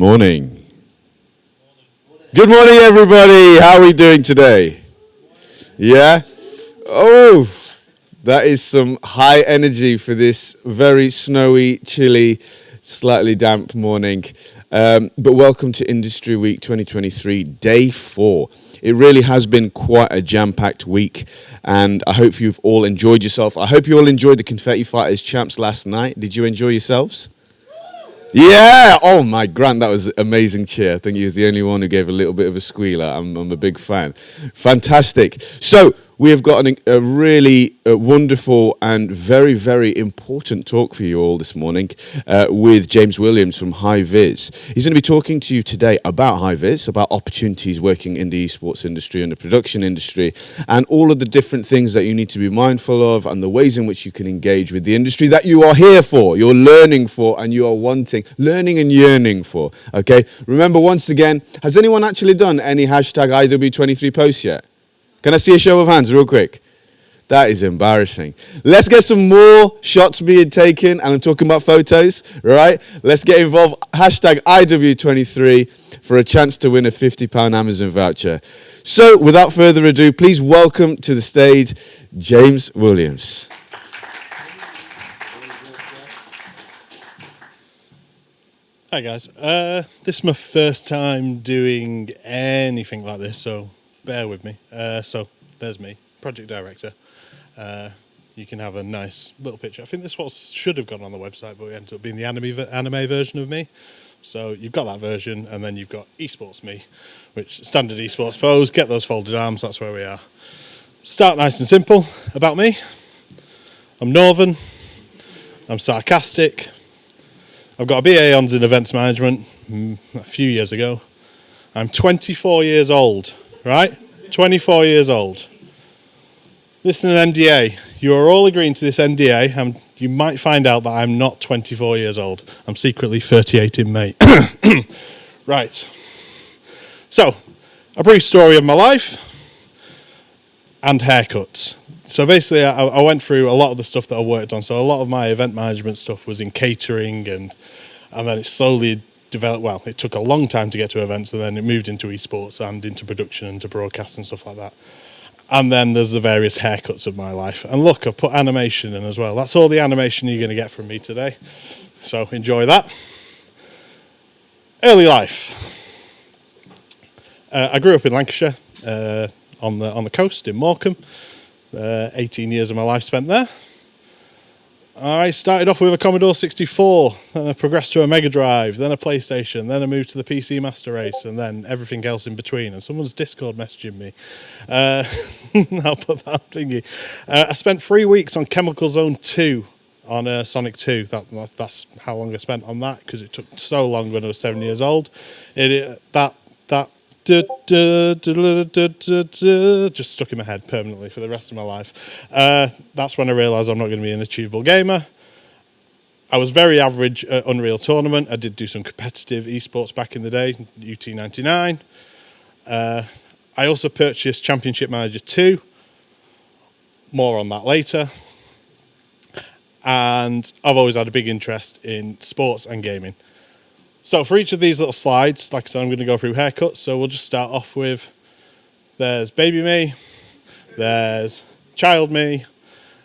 morning. Good morning, everybody. How are we doing today? Yeah? Oh, that is some high energy for this very snowy, chilly, slightly damp morning. But welcome to Industry Week 2023, day 4. It really has been quite a jam-packed week, and I hope you've all enjoyed yourself. I hope you all enjoyed the Confetti Fighters champs last night. Did you enjoy yourselves? Yeah! Oh my Grant, that was an amazing cheer. I think he was the only one who gave a little bit of a squealer. I'm a big fan. Fantastic. So, we have got a really wonderful and very, very important talk for you all this morning with James Williams from High Viz. He's going to be talking to you today about High Viz, about opportunities working in the esports industry and the production industry, and all of the different things that you need to be mindful of and the ways in which you can engage with the industry that you are here for, you're learning for, and you are learning and yearning for. Okay? Remember, once again, has anyone actually done any hashtag IW23 posts yet? Can I see a show of hands real quick? That is embarrassing. Let's get some more shots being taken, and I'm talking about photos, right? Let's get involved. Hashtag IW23 for a chance to win a £50 Amazon voucher. So, without further ado, please welcome to the stage James Williams. Hi guys, this is my first time doing anything like this, so bear with me. So there's me, project director. You can have a nice little picture. I think this should have gone on the website, but it ended up being the anime version of me. So you've got that version, and then you've got esports me, which standard esports pose. Get those folded arms. That's where we are. Start nice and simple. About me, I'm Northern. I'm sarcastic. I've got a BA Honours in events management a few years ago. I'm 24 years old, right? 24 years old. This is an NDA. You are all agreeing to this NDA, and you might find out that I'm not 24 years old. I'm secretly 38 in May. Right. So, a brief story of my life and haircuts. So basically, I went through a lot of the stuff that I worked on. So a lot of my event management stuff was in catering, and then it slowly developed. Well, it took a long time to get to events, and then it moved into esports and into production and to broadcast and stuff like that. And then there's the various haircuts of my life. And look, I put animation in as well. That's all the animation you're going to get from me today. So enjoy that. Early life. I grew up in Lancashire, on the coast in Morecambe. 18 years of my life spent there. I started off with a Commodore 64, then I progressed to a Mega Drive, then a PlayStation, then I moved to the PC Master Race, and then everything else in between. And someone's Discord messaging me. I'll put that thingy. I spent 3 weeks on Chemical Zone 2 on Sonic 2. That's how long I spent on that, because it took so long when I was 7 years old. Just stuck in my head permanently for the rest of my life. That's when I realised I'm not going to be an achievable gamer. I was very average at Unreal Tournament. I did do some competitive esports back in the day, UT99. I also purchased Championship Manager 2. More on that later. And I've always had a big interest in sports and gaming. So for each of these little slides, like I said, I'm going to go through haircuts. So we'll just start off with, there's baby me, there's child me,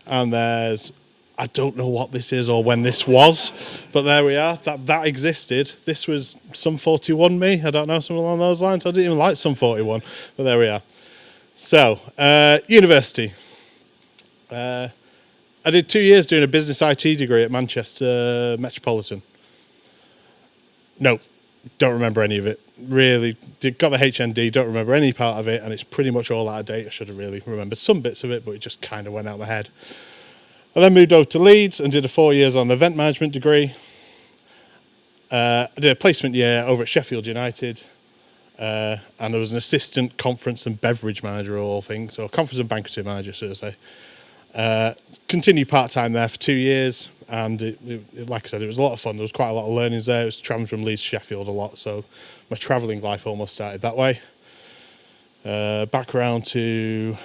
and there's, I don't know what this is or when this was, but there we are. That existed. This was Sum 41 me. I don't know, something along those lines. I didn't even like Sum 41, but there we are. So, university. I did 2 years doing a business IT degree at Manchester Metropolitan. No, don't remember any of it. Really, got the HND, don't remember any part of it, and it's pretty much all out of date. I should have really remembered some bits of it, but it just kind of went out of my head. I then moved over to Leeds and did a 4 years on event management degree. I did a placement year over at Sheffield United, and I was an assistant conference and beverage manager of all things, or conference and banqueting manager, should I say. Continued part-time there for 2 years. And like I said, it was a lot of fun. There was quite a lot of learnings there. I was travelling from Leeds to Sheffield a lot, so my travelling life almost started that way. Back around to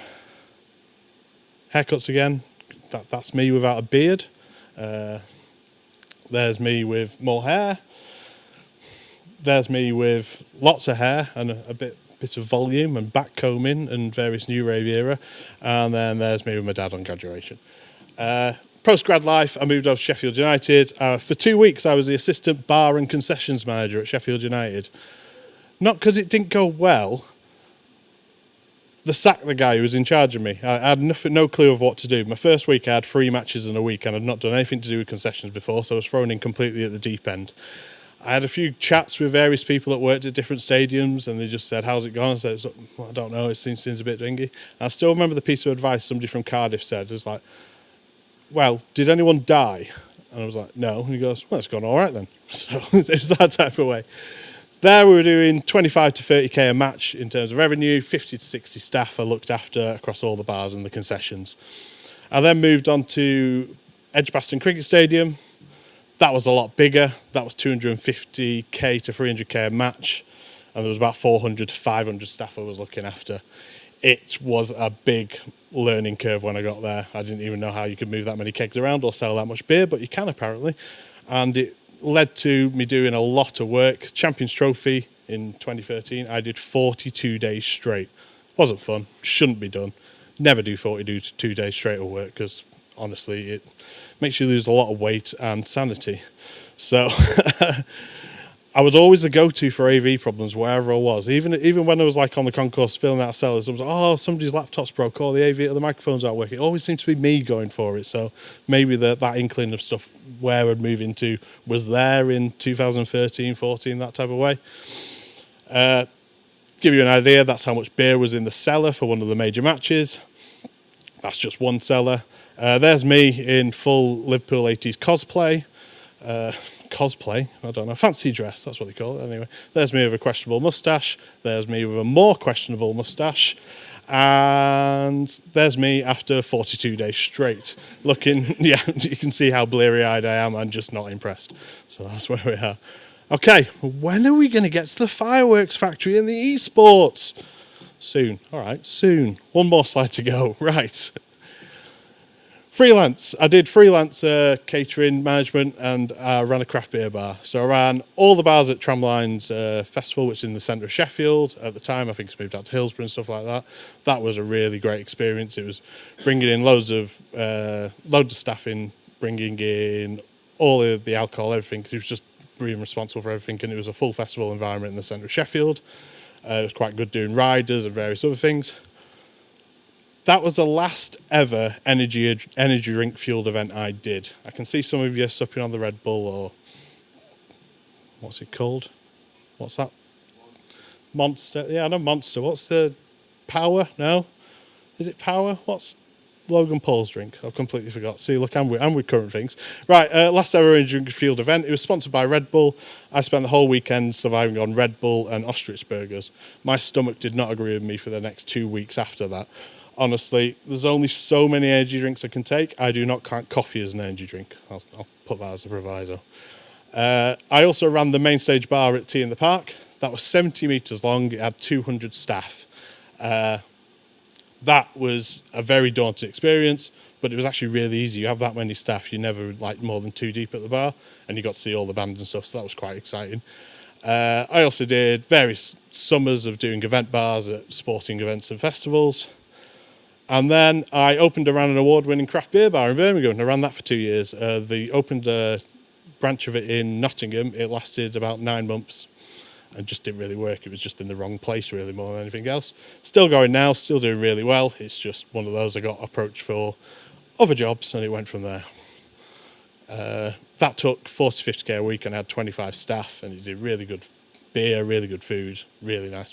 haircuts again. That's me without a beard. There's me with more hair. there's me with lots of hair and a bit of volume and back combing and various new rave era. And then there's me with my dad on graduation. Post-grad life, I moved over to Sheffield United. For 2 weeks, I was the assistant bar and concessions manager at Sheffield United. Not because it didn't go well. They sacked the guy who was in charge of me. I had no clue of what to do. My first week, I had 3 matches in a week, and I'd not done anything to do with concessions before, so I was thrown in completely at the deep end. I had a few chats with various people that worked at different stadiums, and they just said, "How's it going?" I said, "I don't know, it seems a bit dingy." And I still remember the piece of advice somebody from Cardiff said. It was like, "Well, did anyone die?" And I was like, "No." And he goes, "Well, it's gone all right then." So it was that type of way. There we were doing 25 to 30k a match in terms of revenue, 50 to 60 staff I looked after across all the bars and the concessions. I then moved on to Edgbaston Cricket Stadium. That was a lot bigger. That was 250k to 300k a match, and there was about 400 to 500 staff I was looking after. It was a big learning curve when I got there. I didn't even know how you could move that many kegs around or sell that much beer, but you can apparently. And it led to me doing a lot of work. Champions Trophy in 2013, I did 42 days straight. Wasn't fun, shouldn't be done. Never do 42 days straight of work, because honestly, it makes you lose a lot of weight and sanity. So I was always the go-to for AV problems wherever I was. Even when I was like on the concourse filling out cellars, I was like, "Oh, somebody's laptop's broke, or the AV or the microphones aren't working." It always seemed to be me going for it. So maybe that inkling of stuff where I'd move into was there in 2013, 14, that type of way. Give you an idea, that's how much beer was in the cellar for one of the major matches. That's just one cellar. There's me in full Liverpool 80s cosplay. I don't know, fancy dress, that's what they call it anyway. There's me with a questionable moustache. There's me with a more questionable moustache. And there's me after 42 days straight. Looking, yeah, you can see how bleary-eyed I am and just not impressed. So that's where we are. Okay, when are we going to get to the fireworks factory and the esports? Soon, all right, soon. One more slide to go, right. Freelance. I did freelance catering management, and ran a craft beer bar. So I ran all the bars at Tramline's festival, which is in the centre of Sheffield. At the time, I think it's moved out to Hillsborough and stuff like that. That was a really great experience. It was bringing in loads of staff in, bringing in all of the alcohol, everything. It was just being responsible for everything, and it was a full festival environment in the centre of Sheffield. It was quite good doing riders and various other things. That was the last ever energy drink fueled event I did. I can see some of you supping on the Red Bull, or what's it called? What's that? Monster. Yeah, I know Monster. What's the Power? No, is it Power? What's Logan Paul's drink? I've completely forgot. See, look, I'm with current things. Right, last ever energy drink fueled event. It was sponsored by Red Bull. I spent the whole weekend surviving on Red Bull and ostrich burgers. My stomach did not agree with me for the next 2 weeks after that. Honestly, there's only so many energy drinks I can take. I do not count coffee as an energy drink. I'll put that as a proviso. I also ran the main stage bar at Tea in the Park. That was 70 metres long. It had 200 staff. That was a very daunting experience, but it was actually really easy. You have that many staff, you're never like more than 2 deep at the bar, and you got to see all the bands and stuff, so that was quite exciting. I also did various summers of doing event bars at sporting events and festivals. And then I opened around an award-winning craft beer bar in Birmingham, and I ran that for 2 years. They opened a branch of it in Nottingham. It lasted about 9 months and just didn't really work. It was just in the wrong place, really, more than anything else. Still going now, still doing really well. It's just one of those I got approached for other jobs, and it went from there. That took 40 to 50k a week, and I had 25 staff, and it did really good beer, really good food, really nice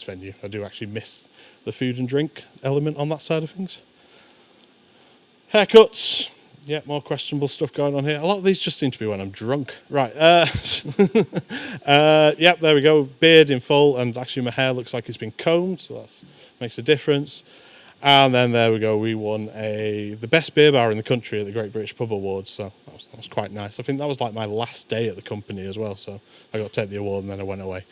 venue. I do actually miss the food and drink element on that side of things. Haircuts. Yeah, more questionable stuff going on here. A lot of these just seem to be when I'm drunk. Right. Yep, there we go. Beard in full, and actually my hair looks like it's been combed, so that makes a difference. And then there we go. We won the best beer bar in the country at the Great British Pub Awards, so that was quite nice. I think that was like my last day at the company as well, so I got to take the award and then I went away.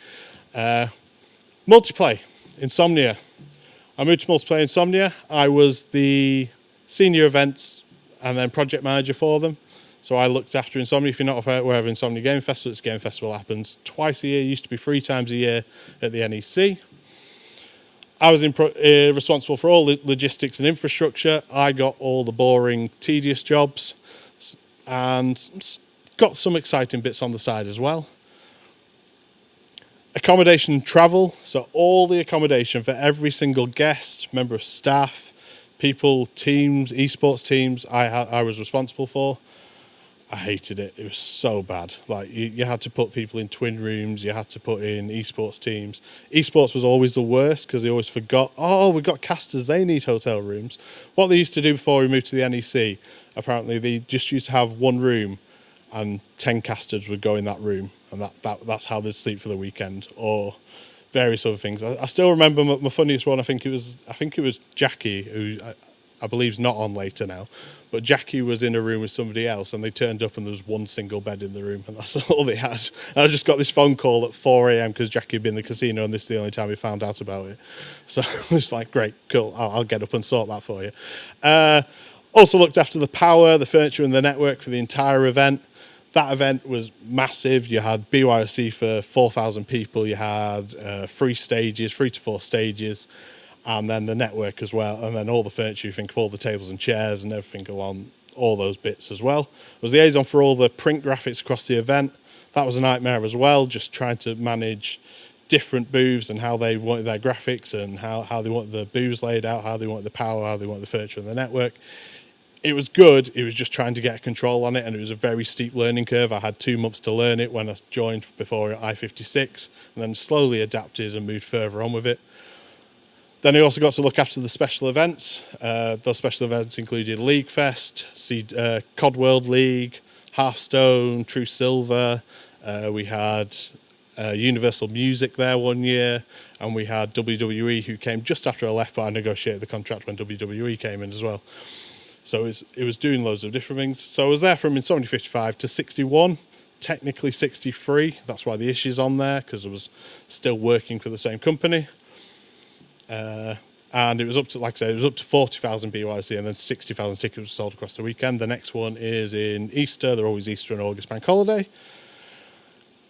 Multiplay. Insomnia. I moved to Multiplay Insomnia. I was the senior events and then project manager for them. So I looked after Insomnia. If you're not aware of Insomnia Game Festival, it's a game festival that happens twice a year. It used to be 3 times a year at the NEC. I was responsible for all the logistics and infrastructure. I got all the boring, tedious jobs and got some exciting bits on the side as well. Accommodation and travel. So all the accommodation for every single guest, member of staff, people, teams, esports teams, I was responsible for. I hated it. It was so bad. Like you had to put people in twin rooms. You had to put in esports teams. Esports was always the worst because they always forgot. Oh, we've got casters. They need hotel rooms. What they used to do before we moved to the NEC, apparently they just used to have one room, and 10 casters would go in that room, and that's how they'd sleep for the weekend, or various other things. I still remember my funniest one. I think it was Jackie, who I believe is not on later now. But Jackie was in a room with somebody else, and they turned up and there was one single bed in the room, and that's all they had. And I just got this phone call at 4 a.m. because Jackie had been in the casino, and this is the only time we found out about it. So I was like, great, cool, I'll get up and sort that for you. Also looked after the power, the furniture, and the network for the entire event. That event was massive. You had BYOC for 4,000 people. You had 3 to 4 stages. And then the network as well, and then all the furniture, you think of all the tables and chairs and everything along all those bits as well. I was liaison for all the print graphics across the event. That was a nightmare as well, just trying to manage different booths and how they wanted their graphics and how they wanted the booths laid out, how they wanted the power, how they wanted the furniture and the network. It was good, it was just trying to get control on it, and it was a very steep learning curve. I had 2 months to learn it when I joined before I-56, and then slowly adapted and moved further on with it. Then I also got to look after the special events. Those special events included League Fest, COD World League, Hearthstone, True Silver. We had Universal Music there one year, and we had WWE, who came just after I left, but I negotiated the contract when WWE came in as well. So it was doing loads of different things. So I was there from Insomnia 55 to 61, technically 63. That's why the issue's on there, because I was still working for the same company. And it was up to, like I said, it was up to 40,000 BYC, and then 60,000 tickets were sold across the weekend. The next one is in Easter. They're always Easter and August bank holiday.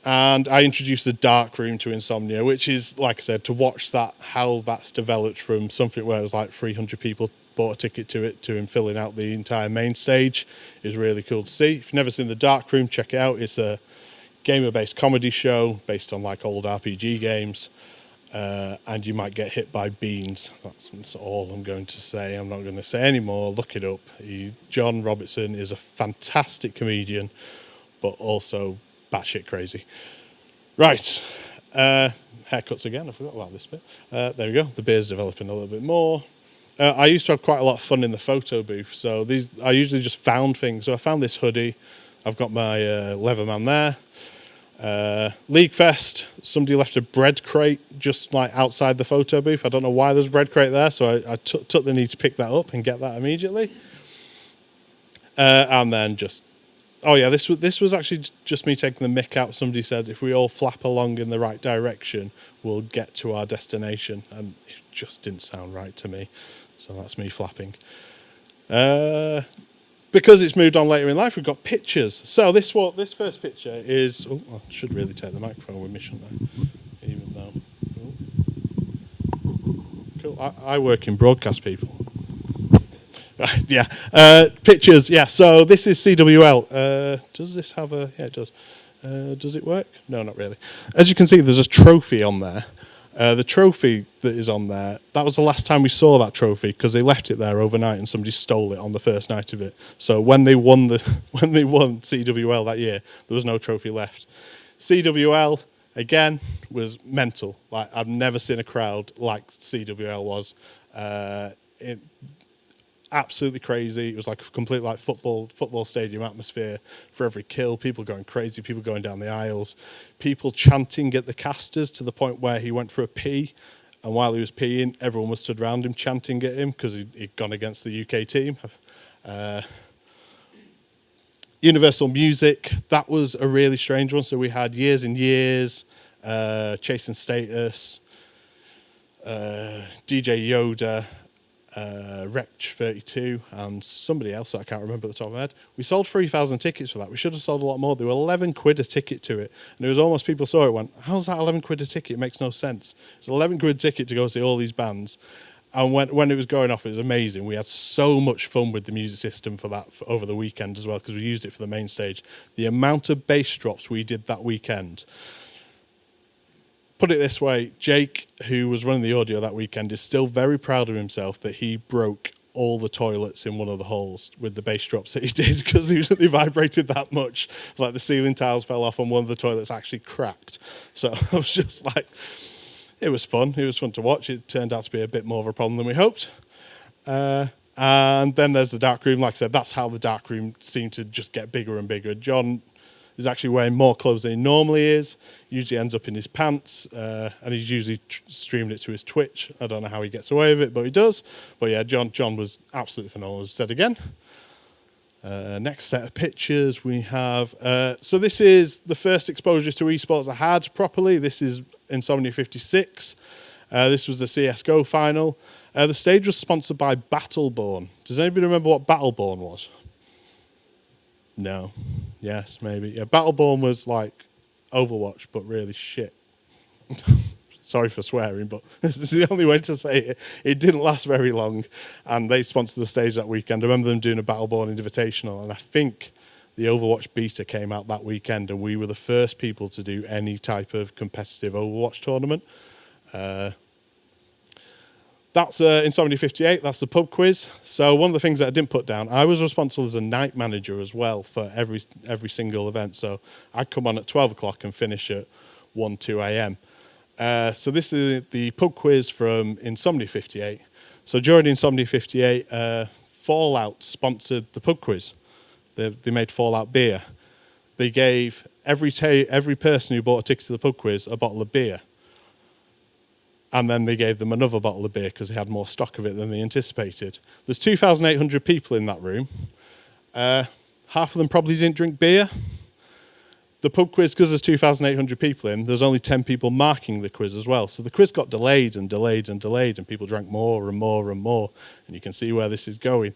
And I introduced the dark room to Insomnia, which is, like I said, to watch that, how that's developed from something where it was like 300 people bought a ticket to it to him filling out the entire main stage is really cool to see. If you've never seen the dark room, check it out. It's a gamer-based comedy show based on like old RPG games. And you might get hit by beans. That's all I'm going to say. I'm not going to say any more. Look it up. John Robertson is a fantastic comedian, but also batshit crazy. Right. Haircuts again. I forgot about this bit. There we go. The beard's developing a little bit more. I used to have quite a lot of fun in the photo booth. So I usually just found things. So I found this hoodie. I've got my Leatherman there. League Fest, somebody left a bread crate just like outside the photo booth. I don't know why there's a bread crate there, so I took the need to pick that up and get that immediately. And then this was actually just me taking the mick out. Somebody said if we all flap along in the right direction, we'll get to our destination, and it just didn't sound right to me. So that's me flapping. Because it's moved on later in life, we've got pictures. So this first picture is... Oh, I should really take the microphone with me, shouldn't I? Even though... Cool. I work in broadcast, people. Right, yeah. Pictures, yeah. So this is CWL. Does this have a... Yeah, it does. Does it work? No, not really. As you can see, there's a trophy on there. The trophy that is on there, that was the last time we saw that trophy because they left it there overnight and somebody stole it on the first night of it. So when they won CWL that year, there was no trophy left. CWL again was mental. Like I've never seen a crowd like CWL was. Absolutely crazy. It was like a complete like football stadium atmosphere for every kill. People going crazy, people going down the aisles, people chanting at the casters to the point where he went for a pee, and while he was peeing, everyone was stood around him chanting at him because he'd gone against the UK team. Universal Music, that was a really strange one. So we had Years and Years, Chasing Status, DJ Yoda, Wretch 32 and somebody else that I can't remember at the top of my head. We sold 3,000 tickets for that. We should have sold a lot more. There were 11 quid a ticket to it. And it was almost, people saw it and went, how's that 11 quid a ticket? It makes no sense. It's an 11 quid ticket to go see all these bands. And when it was going off, it was amazing. We had so much fun with the music system for that over the weekend as well, because we used it for the main stage. The amount of bass drops we did that weekend. Put it this way, Jake, who was running the audio that weekend, is still very proud of himself that he broke all the toilets in one of the halls with the bass drops that he did, because they vibrated that much. Like the ceiling tiles fell off and one of the toilets actually cracked. So I was just like, it was fun. It was fun to watch. It turned out to be a bit more of a problem than we hoped. And then there's the dark room. Like I said, that's how the dark room seemed to just get bigger and bigger. John is actually wearing more clothes than he normally is. Usually ends up in his pants, and he's usually streaming it to his Twitch. I don't know how he gets away with it, but he does. But yeah, John was absolutely phenomenal, as I said again. Next set of pictures we have. So this is the first exposure to esports I had properly. This is Insomnia 56. This was the CSGO final. The stage was sponsored by Battleborn. Does anybody remember what Battleborn was? No. Yes, maybe. Yeah, Battleborn was like Overwatch, but really shit. Sorry for swearing, but this is the only way to say it. It didn't last very long, and they sponsored the stage that weekend. I remember them doing a Battleborn Invitational, and I think the Overwatch beta came out that weekend, and we were the first people to do any type of competitive Overwatch tournament. That's Insomnia 58, that's the pub quiz. So one of the things that I didn't put down, I was responsible as a night manager as well for every single event. So I'd come on at 12 o'clock and finish at 1, 2 a.m. So this is the pub quiz from Insomnia 58. So during Insomnia 58, Fallout sponsored the pub quiz. They made Fallout beer. They gave every person who bought a ticket to the pub quiz a bottle of beer. And then they gave them another bottle of beer because they had more stock of it than they anticipated. There's 2,800 people in that room. Half of them probably didn't drink beer. The pub quiz, because there's 2,800 people in, there's only 10 people marking the quiz as well. So the quiz got delayed and delayed and delayed, and people drank more and more and more. And you can see where this is going.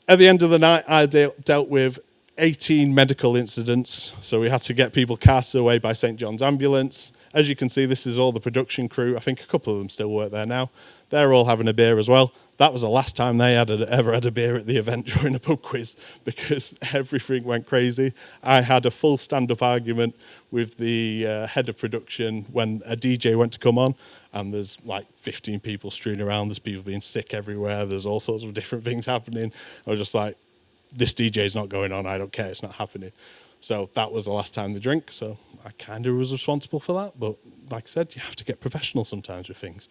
At the end of the night, I dealt with 18 medical incidents. So we had to get people carted away by St. John's ambulance. As you can see, this is all the production crew. I think a couple of them still work there now. They're all having a beer as well. That was the last time they ever had a beer at the event during a pub quiz, because everything went crazy. I had a full stand-up argument with the head of production when a DJ went to come on, and there's like 15 people strewn around. There's people being sick everywhere. There's all sorts of different things happening. I was just like, this DJ's not going on. I don't care. It's not happening. So that was the last time they drink. So I kind of was responsible for that. But like I said, you have to get professional sometimes with things.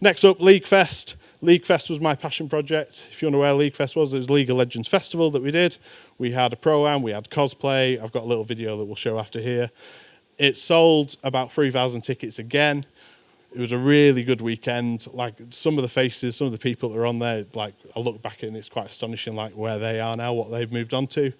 Next up, League Fest. League Fest was my passion project. If you want to know where League Fest was, it was League of Legends Festival that we did. We had a pro-am, we had cosplay. I've got a little video that we'll show after here. It sold about 3,000 tickets again. It was a really good weekend. Like some of the faces, some of the people that are on there, like I look back and it's quite astonishing, like where they are now, what they've moved on to.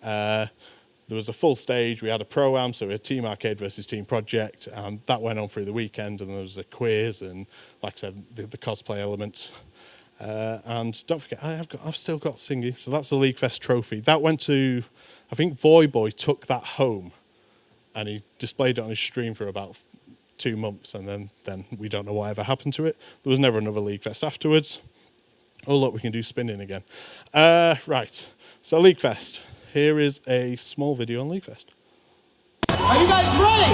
There was a full stage. We had a pro-am, so we had Team Arcade versus Team Project, and that went on through the weekend. And there was a quiz, and like I said, the cosplay elements. And don't forget, I've still got Singy. So that's the League Fest trophy. That went to, I think Voyboy took that home, and he displayed it on his stream for about 2 months, and then we don't know what ever happened to it. There was never another League Fest afterwards. Oh look, we can do spinning again. Right, so League Fest. Here is a small video on League Fest. Are you guys ready?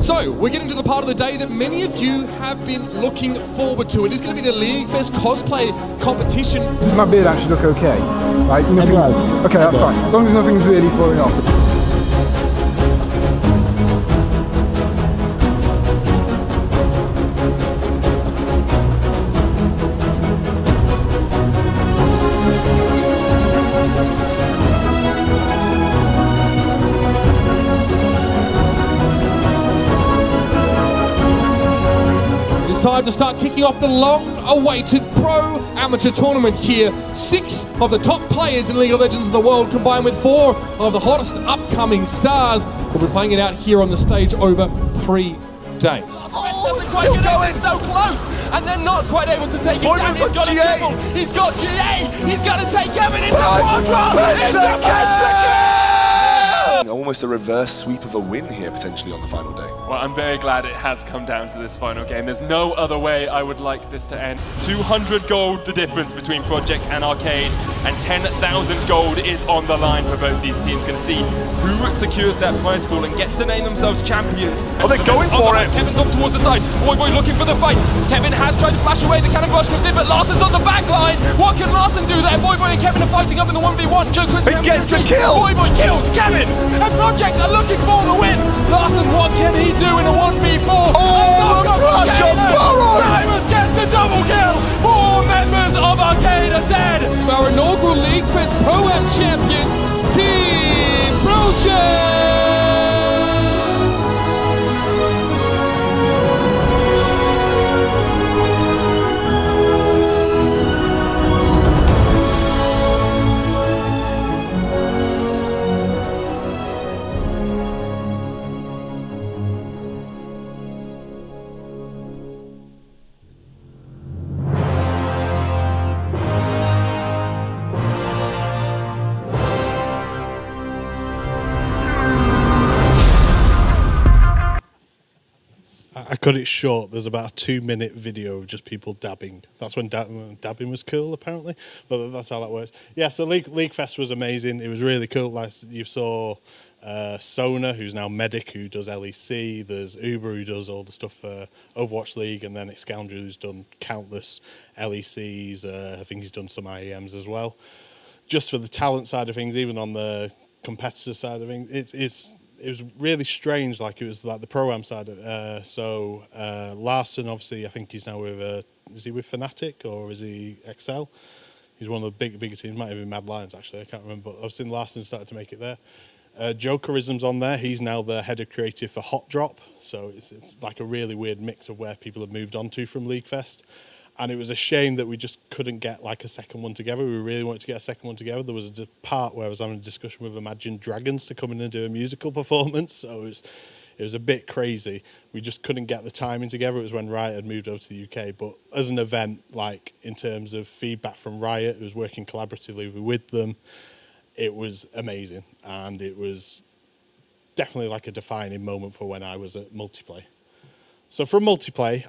So, we're getting to the part of the day that many of you have been looking forward to. It is going to be the League Fest cosplay competition. Does my beard actually look okay? Like, okay, that's fine. As long as nothing's really falling off. time to start kicking off the long-awaited pro-amateur tournament here. 6 of the top players in League of Legends in the world, combined with 4 of the hottest upcoming stars, will be playing it out here on the stage over 3 days. Oh, it's still going! So close, and they're not quite able to take it down. He's got GA! He's got GA! He's got to take Kevin into Quadra! It's a pentakill! Almost a reverse sweep of a win here potentially on the final day. Well, I'm very glad it has come down to this final game. There's no other way I would like this to end. 200 gold the difference between Project and Arcade, and 10,000 gold is on the line for both these teams. Going to see who secures that prize pool and gets to name themselves champions. Oh, they're going for it! Kevin's off towards the side. Boy looking for the fight. Kevin has tried to flash away. The cannon rush comes in, but Larson's on the back line. What can Larson do there? Boy and Kevin are fighting up in the 1v1. Joker's he gets the kill! Boy kills Kevin! And Project are looking for the win. Larson, what can he do in a 1v4? Oh, the rush of Burrow! Timers gets the double kill. 4 members of Arcade are dead. Our inaugural League Fest Pro-Am champions, Team Project! I cut it short. There's about a 2-minute video of just people dabbing. That's when dabbing was cool, apparently. But that's how that works. Yeah, so League Fest was amazing. It was really cool. Like you saw Sona, who's now Medic, who does LEC. There's Uber, who does all the stuff for Overwatch League. And then Excoundry, who's done countless LECs. I think he's done some IEMs as well. Just for the talent side of things, even on the competitor side of things, it was really strange. Like it was like the pro-am side. Larson, obviously, I think he's now with. Is he with Fnatic or is he Excel? He's one of the bigger teams. Might have been Mad Lions actually. I can't remember. But I've seen Larson started to make it there. Jokerism's on there. He's now the head of creative for Hot Drop. So it's like a really weird mix of where people have moved on to from League Fest. And it was a shame that we just couldn't get like a second one together. We really wanted to get a second one together. There was a part where I was having a discussion with Imagine Dragons to come in and do a musical performance. So it was a bit crazy. We just couldn't get the timing together. It was when Riot had moved over to the UK. But as an event, like in terms of feedback from Riot, it was working collaboratively with them. It was amazing. And it was definitely like a defining moment for when I was at Multiplay. So from Multiplay,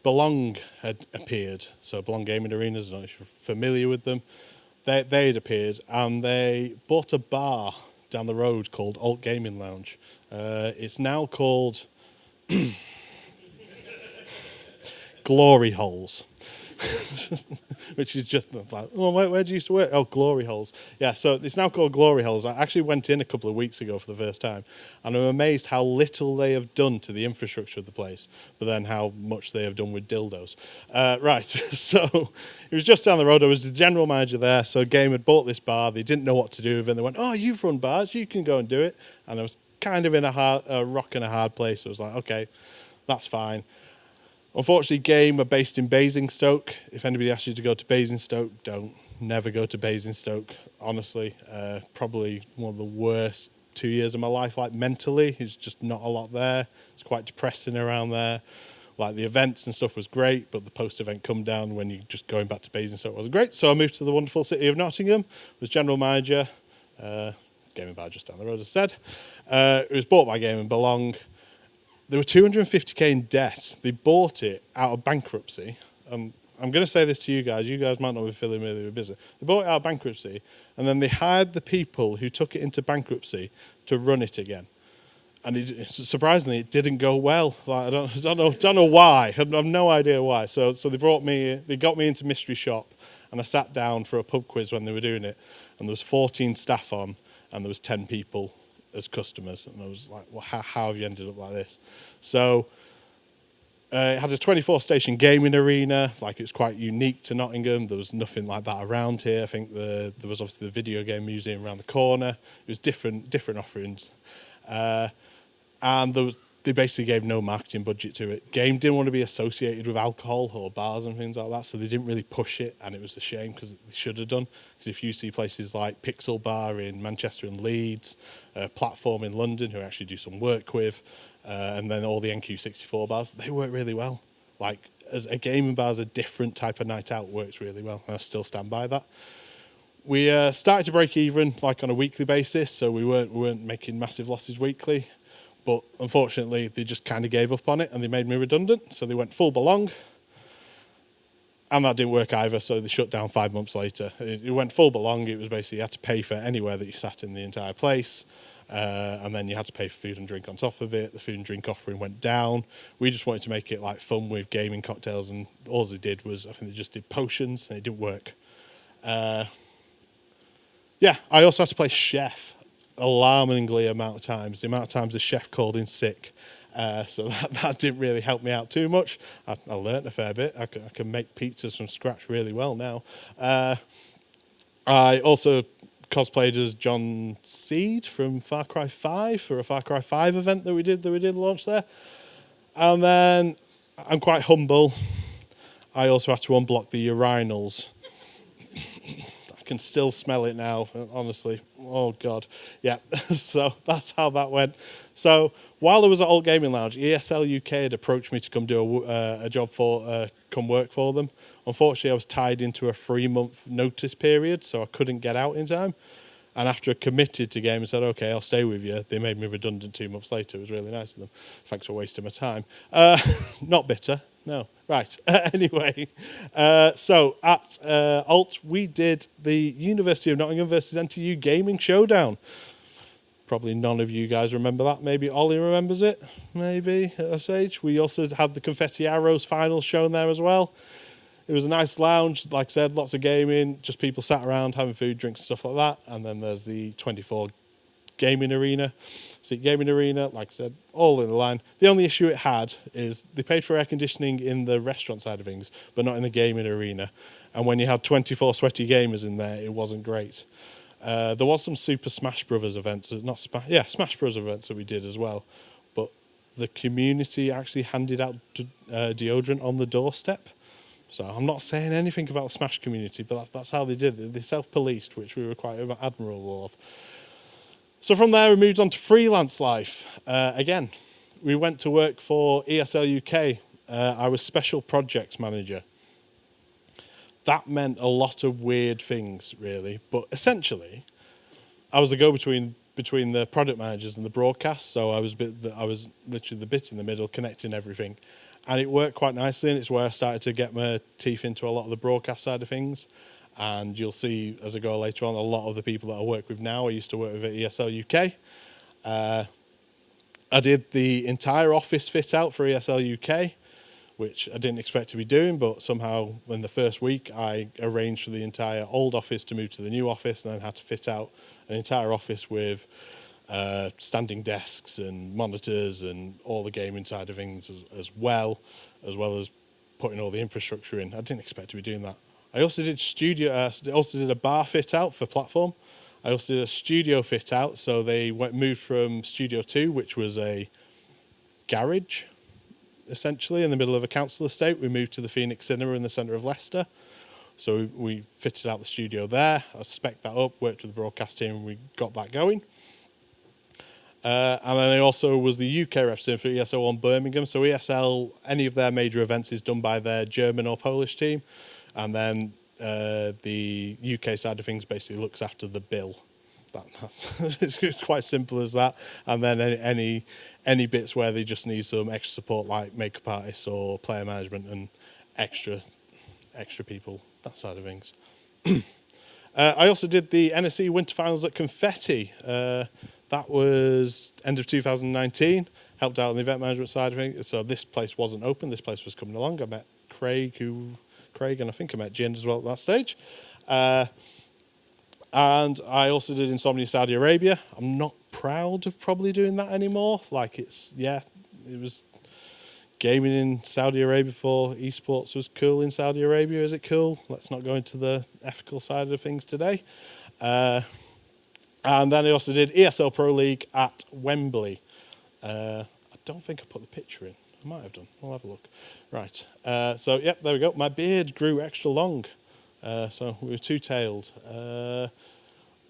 Belong had appeared. So Belong Gaming Arenas, I don't know if you're familiar with them. They had appeared and they bought a bar down the road called Alt Gaming Lounge. It's now called Glory Holes. Which is just like, oh, where do you used to work? Oh, Glory Holes. Yeah, so it's now called Glory Holes. I actually went in a couple of weeks ago for the first time, and I'm amazed how little they have done to the infrastructure of the place, but then how much they have done with dildos. Right, so it was just down the road. I was the general manager there, so Game had bought this bar. They didn't know what to do with it, and they went, oh, you've run bars, you can go and do it. And I was kind of in a rock and a hard place. I was like, okay, that's fine. Unfortunately, Game are based in Basingstoke. If anybody asks you to go to Basingstoke, don't. Never go to Basingstoke, honestly. Probably one of the worst 2 years of my life, like mentally. It's just not a lot there. It's quite depressing around there. Like the events and stuff was great, but the post-event come down when you're just going back to Basingstoke wasn't great. So I moved to the wonderful city of Nottingham, was general manager. Gaming bar just down the road, as I said. It was bought by Game and Belong. They were 250k in debt. They bought it out of bankruptcy. I'm going to say this to you guys. You guys might not be familiar with business. They bought it out of bankruptcy, and then they hired the people who took it into bankruptcy to run it again. And surprisingly, it didn't go well. Like, I don't know why. I have no idea why. So they got me into mystery shop, and I sat down for a pub quiz when they were doing it, and there was 14 staff on, and there was 10 people as customers, and I was like, well, how have you ended up like this? So it had a 24-station gaming arena. Like, it was quite unique to Nottingham. There was nothing like that around here. I think there was obviously the video game museum around the corner. It was different offerings, and there was they basically gave no marketing budget to it. Game didn't want to be associated with alcohol or bars and things like that, so they didn't really push it, and it was a shame because they should have done. Because if you see places like Pixel Bar in Manchester and Leeds, Platform in London, who I actually do some work with, and then all the NQ64 bars, they work really well. Like, as a gaming bar is a different type of night out, works really well, and I still stand by that. We started to break even like on a weekly basis, so we weren't making massive losses weekly. But unfortunately, they just kind of gave up on it and they made me redundant. So they went full belong. And that didn't work either, so they shut down 5 months later. It went full belong. It was basically you had to pay for anywhere that you sat in the entire place. And then you had to pay for food and drink on top of it. The food and drink offering went down. We just wanted to make it like fun with gaming cocktails. And all they did was, I think they just did potions and it didn't work. Yeah, I also had to play chef. Alarmingly amount of times. The amount of times the chef called in sick. So that didn't really help me out too much. I learnt a fair bit. I can make pizzas from scratch really well now. I also cosplayed as John Seed from Far Cry 5 for a Far Cry 5 event that we did launch there. And then I'm quite humble. I also had to unblock the urinals. I can still smell it now, honestly. Oh, God. Yeah, so that's how that went. So while I was at Alt Gaming Lounge, ESL UK had approached me to come do a job come work for them. Unfortunately, I was tied into a 3-month notice period, so I couldn't get out in time. And after I committed to game and said, okay, I'll stay with you, they made me redundant 2 months later. It was really nice of them. Thanks for wasting my time. Not bitter. No. Right. Anyway, so at Alt, we did the University of Nottingham versus NTU Gaming Showdown. Probably none of you guys remember that. Maybe Ollie remembers it, maybe, at a stage. We also had the Confetti Arrows finals shown there as well. It was a nice lounge, like I said, lots of gaming, just people sat around having food, drinks, stuff like that. And then there's the 24 gaming arena. Seat gaming arena, like I said, all in the line. The only issue it had is they paid for air conditioning in the restaurant side of things, but not in the gaming arena. And when you had 24 sweaty gamers in there, it wasn't great. There was some Super Smash Brothers events, Smash Bros events that we did as well. But the community actually handed out deodorant on the doorstep. So I'm not saying anything about the Smash community, but that's how they did it. They self-policed, which we were quite admirable of. So from there, we moved on to freelance life. Again, we went to work for ESL UK. I was special projects manager. That meant a lot of weird things, really. But essentially, I was the go-between between the product managers and the broadcast. So I was literally the bit in the middle, connecting everything. And it worked quite nicely, and it's where I started to get my teeth into a lot of the broadcast side of things. And you'll see as I go later on, a lot of the people that I work with now, I used to work with at ESL UK. I did the entire office fit out for ESL UK, which I didn't expect to be doing, but somehow in the first week, I arranged for the entire old office to move to the new office, and then had to fit out an entire office with standing desks and monitors and all the gaming side of things as well as putting all the infrastructure in. I didn't expect to be doing that. I also did a bar fit out for Platform. I also did a studio fit out. So they moved from Studio 2, which was a garage, essentially, in the middle of a council estate. We moved to the Phoenix Cinema in the centre of Leicester. So we fitted out the studio there. I spec'd that up, worked with the broadcast team, and we got that going. And then I also was the UK representative for ESL on Birmingham. So ESL, any of their major events is done by their German or Polish team. And then the UK side of things basically looks after the bill. It's quite simple as that. And then any bits where they just need some extra support, like makeup artists or player management and extra people, that side of things. I also did the NSE Winter Finals at Confetti. That was end of 2019. Helped out on the event management side of things. So this place wasn't open. This place was coming along. I met Craig, and I think I met Jin as well at that stage. And I also did Insomnia Saudi Arabia. I'm not proud of probably doing that anymore. It was gaming in Saudi Arabia for esports was cool in Saudi Arabia. Is it cool? Let's not go into the ethical side of things today. And then I also did ESL Pro League at Wembley. I don't think I put the picture in. I might have done. I'll have a look. Right. So, yep, there we go. My beard grew extra long. So we were two-tailed.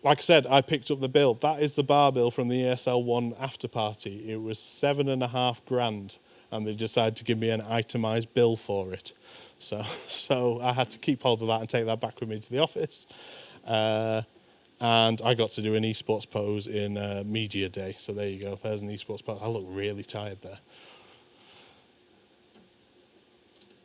Like I said, I picked up the bill. That is the bar bill from the ESL One after party. It was $7.5 grand, and they decided to give me an itemised bill for it. So I had to keep hold of that and take that back with me to the office. And I got to do an esports pose in Media Day. So there you go. There's an esports pose. I look really tired there.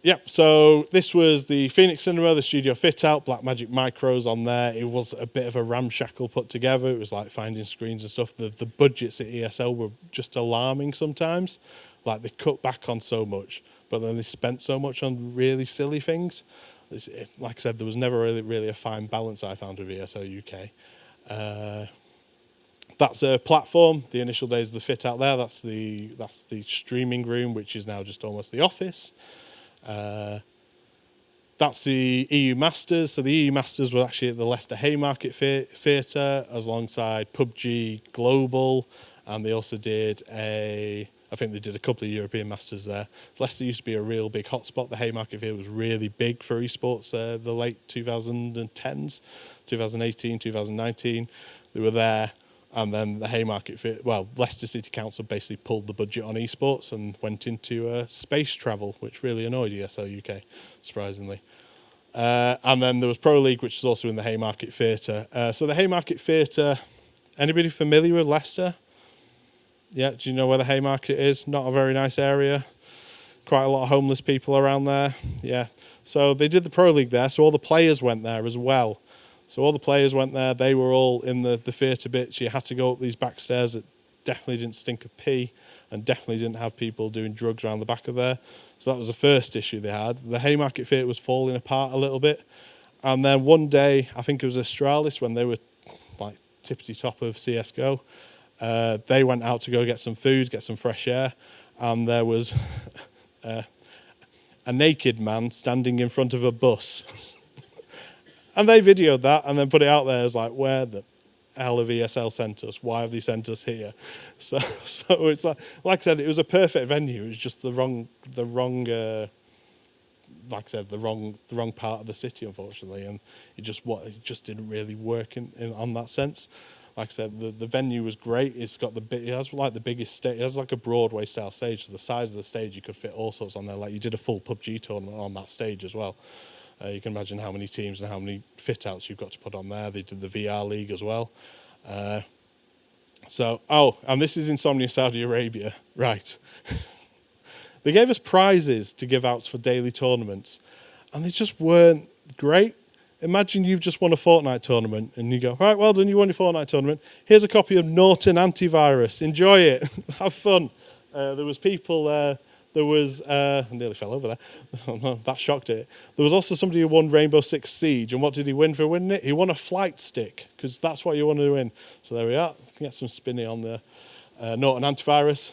Yep, so this was the Phoenix Cinema, the studio fit out, Blackmagic Micros on there. It was a bit of a ramshackle put together. It was like finding screens and stuff. The budgets at ESL were just alarming sometimes. Like they cut back on so much, but then they spent so much on really silly things. Like I said, there was never really a fine balance I found with ESL UK. That's a platform. The initial days of the fit out there. That's the streaming room, which is now just almost the office. That's the EU Masters. So the EU Masters were actually at the Leicester Haymarket Theatre alongside PUBG Global, and they also did I think they did a couple of European Masters there. Leicester used to be a real big hotspot. The Haymarket Theatre was really big for esports the late 2010s, 2018, 2019. They were there. And then the Haymarket, Leicester City Council basically pulled the budget on esports and went into space travel, which really annoyed ESL UK, surprisingly. And then there was Pro League, which was also in the Haymarket Theatre. So the Haymarket Theatre, anybody familiar with Leicester? Yeah, do you know where the Haymarket is? Not a very nice area. Quite a lot of homeless people around there. Yeah. So they did the Pro League there, so all the players went there as well. So all the players went there. They were all in the theatre bits. You had to go up these back stairs that definitely didn't stink of pee and definitely didn't have people doing drugs around the back of there. So that was the first issue they had. The Haymarket Theatre was falling apart a little bit. And then one day, I think it was Astralis, when they were like tippity top of CSGO, they went out to go get some food, get some fresh air. And there was a naked man standing in front of a bus. And they videoed that and then put it out there as like, where the hell have ESL sent us? Why have they sent us here? So it's like I said, it was a perfect venue. It was just the wrong, like I said, the wrong part of the city, unfortunately, and it just didn't really work on that sense. Like I said, the venue was great. It has like the biggest stage. It has like a Broadway style stage. So the size of the stage, you could fit all sorts on there. Like you did a full PUBG tournament on that stage as well. You can imagine how many teams and how many fit-outs you've got to put on there. They did the VR League as well. And this is Insomnia Saudi Arabia. Right. They gave us prizes to give out for daily tournaments, and they just weren't great. Imagine you've just won a Fortnite tournament, and you go, right, well done, you won your Fortnite tournament. Here's a copy of Norton Antivirus. Enjoy it. Have fun. There was people there. I nearly fell over there. That shocked it. There was also somebody who won Rainbow Six Siege, and what did he win for winning it? He won a flight stick, because that's what you want to win. So there we are. Get some spinny on the Norton Antivirus.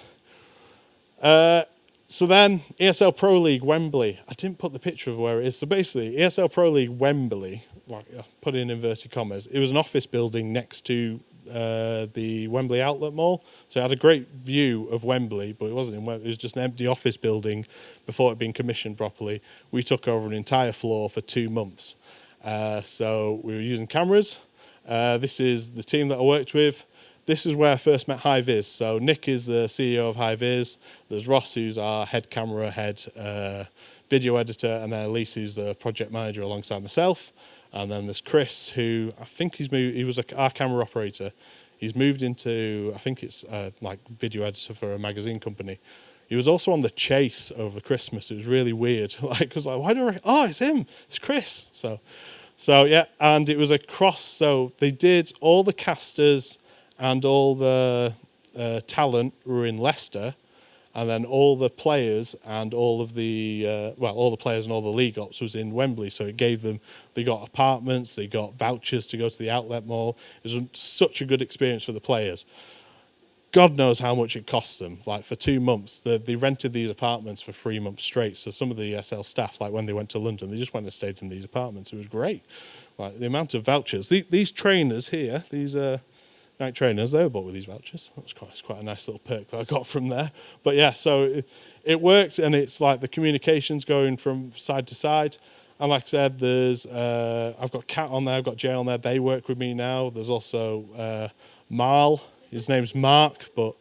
So then, ESL Pro League Wembley. I didn't put the picture of where it is. So basically, ESL Pro League Wembley, like put in inverted commas, it was an office building next to the Wembley Outlet Mall. So it had a great view of Wembley, but it wasn't in Wembley. It was just an empty office building before it had been commissioned properly. We took over an entire floor for 2 months. So we were using cameras. This is the team that I worked with. This is where I first met High-Vis. So Nick is the CEO of High-Vis. There's Ross, who's our head camera, head video editor, and then Elise, who's the project manager alongside myself. And then there's Chris, who I think he was our camera operator. He's moved into, I think it's like video editor for a magazine company. He was also on The Chase over Christmas. It was really weird. I was like, why do I? Oh, it's him. It's Chris. So yeah, and it was across. So they did all the casters and all the talent were in Leicester, and then all the players and all of the all the players and all the league ops was in Wembley. So it gave them, they got apartments, they got vouchers to go to the outlet mall. It was such a good experience for the players. God knows how much it cost them. Like for 2 months, they rented these apartments for 3 months straight. So some of the ESL staff, like when they went to London, they just went and stayed in these apartments. It was great. Like the amount of vouchers. These trainers here, these night trainers, they were bought with these vouchers. That was quite a nice little perk that I got from there. But yeah, so it works, and it's like the communication's going from side to side. And like I said, there's I've got Kat on there, I've got Jay on there. They work with me now. There's also Marl. His name's Mark, but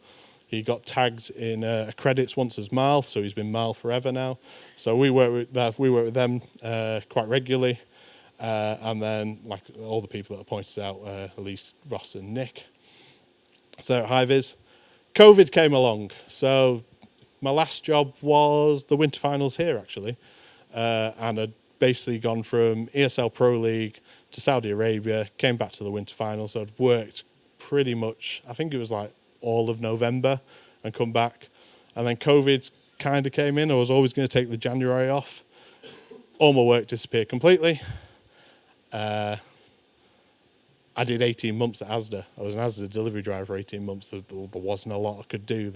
he got tagged in credits once as Marl, so he's been Marl forever now. So we work with them quite regularly. And then, like all the people that are pointed out, Elise, Ross, and Nick. So at High-Vis, COVID came along. So my last job was the winter finals here, actually, and I'd basically gone from ESL Pro League to Saudi Arabia, came back to the winter finals. So I'd worked pretty much, I think it was like all of November, and come back, and then COVID kind of came in. I was always going to take the January off. All my work disappeared completely. I did 18 months at Asda. I was an Asda delivery driver for 18 months. There wasn't a lot I could do.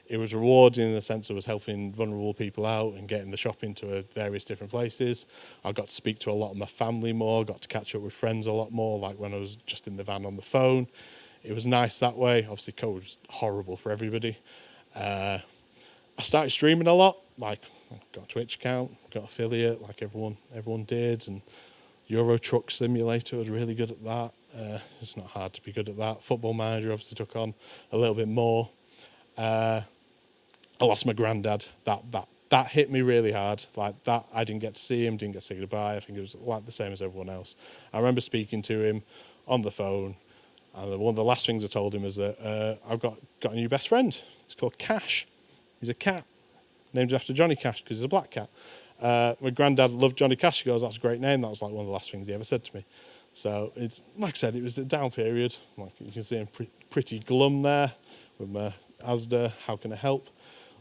It was rewarding in the sense I was helping vulnerable people out and getting the shopping to various different places. I got to speak to a lot of my family more, got to catch up with friends a lot more, like when I was just in the van on the phone. It was nice that way. Obviously, COVID was horrible for everybody. I started streaming a lot. Like, got a Twitch account, got affiliate, like everyone did, and Euro Truck Simulator, I was really good at that. It's not hard to be good at that. Football Manager obviously took on a little bit more. I lost my granddad. That hit me really hard. Like that, I didn't get to see him, didn't get to say goodbye. I think it was like the same as everyone else. I remember speaking to him on the phone, and one of the last things I told him is that I've got a new best friend. It's called Cash. He's a cat, named after Johnny Cash because he's a black cat. My granddad loved Johnny Cash. He goes, that's a great name. That was like one of the last things he ever said to me. So it's, like I said, it was a down period. Like you can see I'm pretty glum there with my Asda, how can I help?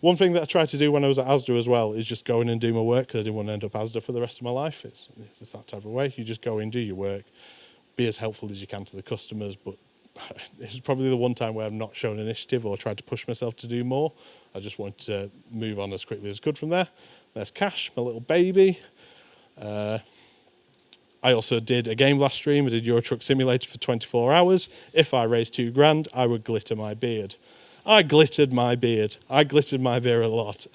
One thing that I tried to do when I was at Asda as well is just go in and do my work because I didn't want to end up Asda for the rest of my life. It's that type of way. You just go in, do your work, be as helpful as you can to the customers, but it was probably the one time where I've not shown initiative or tried to push myself to do more. I just wanted to move on as quickly as I could from there. There's Cash, my little baby. I also did a game last stream. I did Euro Truck Simulator for 24 hours. If I raised $2,000, I would glitter my beard. I glittered my beard. I glittered my beard a lot.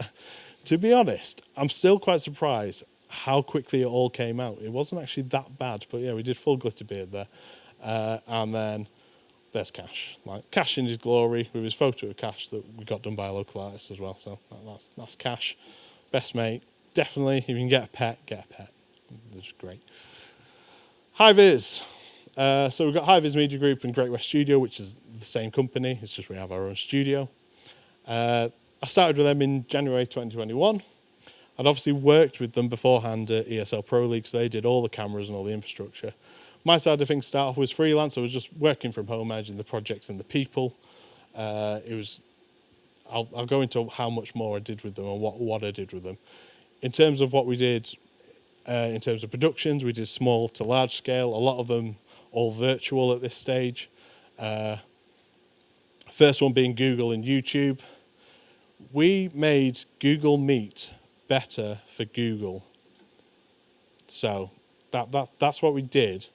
To be honest, I'm still quite surprised how quickly it all came out. It wasn't actually that bad, but yeah, we did full glitter beard there. And then there's Cash. Like Cash in his glory with his photo of Cash that we got done by a local artist as well. So that's Cash. Best mate. Definitely, if you can get a pet, get a pet. They're just great. High-Vis. So we've got High-Vis Media Group and Great West Studio, which is the same company. It's just we have our own studio. I started with them in January 2021. I'd obviously worked with them beforehand at ESL Pro League, so they did all the cameras and all the infrastructure. My side of things started off was freelance. I was just working from home, managing the projects and the people. I'll go into how much more I did with them and what I did with them. In terms of what we did, in terms of productions, we did small to large scale, a lot of them all virtual at this stage. First one being Google and YouTube. We made Google Meet better for Google. So that's what we did,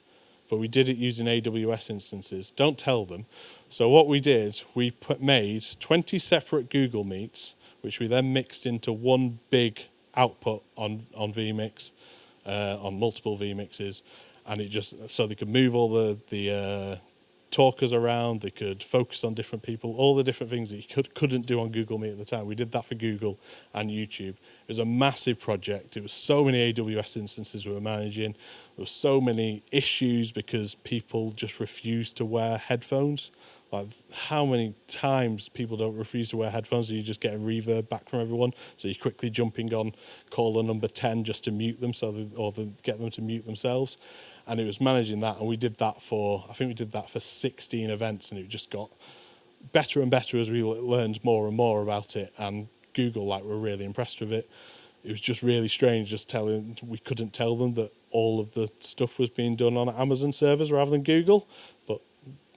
but we did it using AWS instances. Don't tell them. So what we did, we made 20 separate Google Meets, which we then mixed into one big output on vMix, on multiple vMixes, and it just so they could move all the talkers around, they could focus on different people, all the different things that you couldn't do on Google Meet at the time. We did that for Google and YouTube. It was a massive project. It was so many AWS instances we were managing. There were so many issues because people just refused to wear headphones. Like how many times people don't refuse to wear headphones and you just get a reverb back from everyone. So you're quickly jumping on caller number 10 just to mute them get them to mute themselves. And it was managing that, and we did that for 16 events, and it just got better and better as we learned more and more about it. And Google, were really impressed with it. It was just really strange we couldn't tell them that all of the stuff was being done on Amazon servers rather than Google, but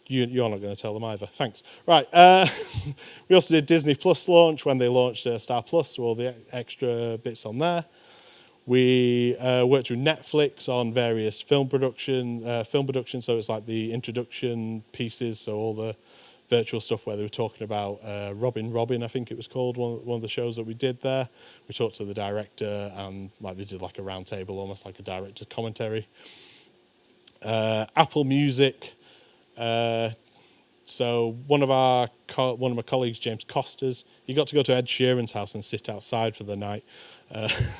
you're not going to tell them either. Thanks. Right. We also did Disney Plus launch when they launched Star Plus, so all the extra bits on there. We worked with Netflix on various film production. So it's like the introduction pieces, so all the virtual stuff where they were talking about Robin, I think it was called, one of the shows that we did there. We talked to the director, and like they did like a round table, almost like a director's commentary. Apple Music. So one of my colleagues, James Costas, he got to go to Ed Sheeran's house and sit outside for the night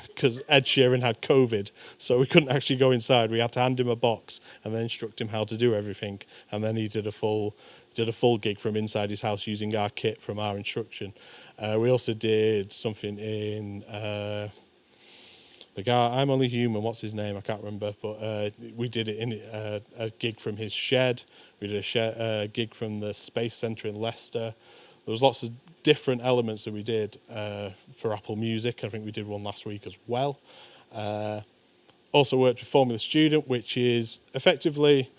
because Ed Sheeran had COVID, so we couldn't actually go inside. We had to hand him a box and then instruct him how to do everything, and then he did a full gig from inside his house using our kit from our instruction. We also did something in the guy, I'm Only Human, what's his name? I can't remember, but we did it in a gig from his shed. We did a gig from the Space Centre in Leicester. There was lots of different elements that we did for Apple Music. I think we did one last week as well. Also worked with Formula Student, which is effectively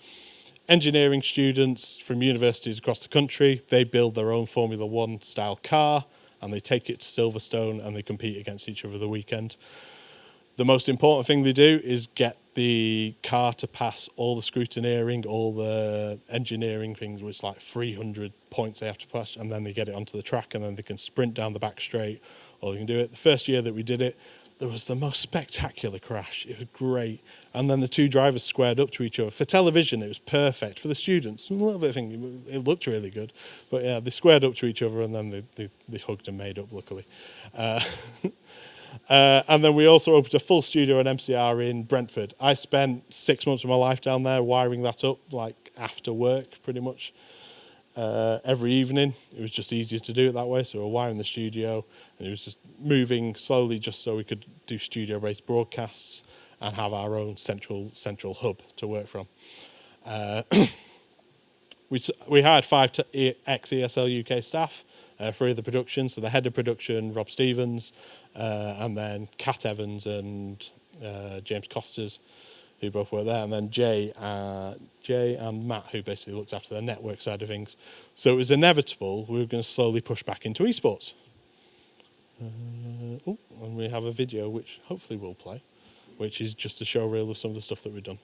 engineering students from universities across the country. They build their own Formula One style car, and they take it to Silverstone, and they compete against each other the weekend. The most important thing they do is get the car to pass all the scrutineering, all the engineering things, which is like 300 points they have to pass, and then they get it onto the track, and then they can sprint down the back straight, or they can do it. The first year that we did it, there was the most spectacular crash. It was great. And then the two drivers squared up to each other. For television, it was perfect. For the students, a little bit of thing, it looked really good. But yeah, they squared up to each other, and then they hugged and made up, luckily. And then we also opened a full studio and MCR in Brentford. I spent 6 months of my life down there wiring that up, like after work, pretty much. Every evening. It was just easier to do it that way, so we were wiring the studio, and it was just moving slowly just so we could do studio-based broadcasts and have our own central hub to work from. We hired 5 ex-ESL UK staff for the production, so the head of production, Rob Stevens, and then Kat Evans and James Costas, who both were there, and then Jay and Matt, who basically looked after the network side of things. So it was inevitable we were going to slowly push back into esports. And we have a video which hopefully will play, which is just a show reel of some of the stuff that we've done.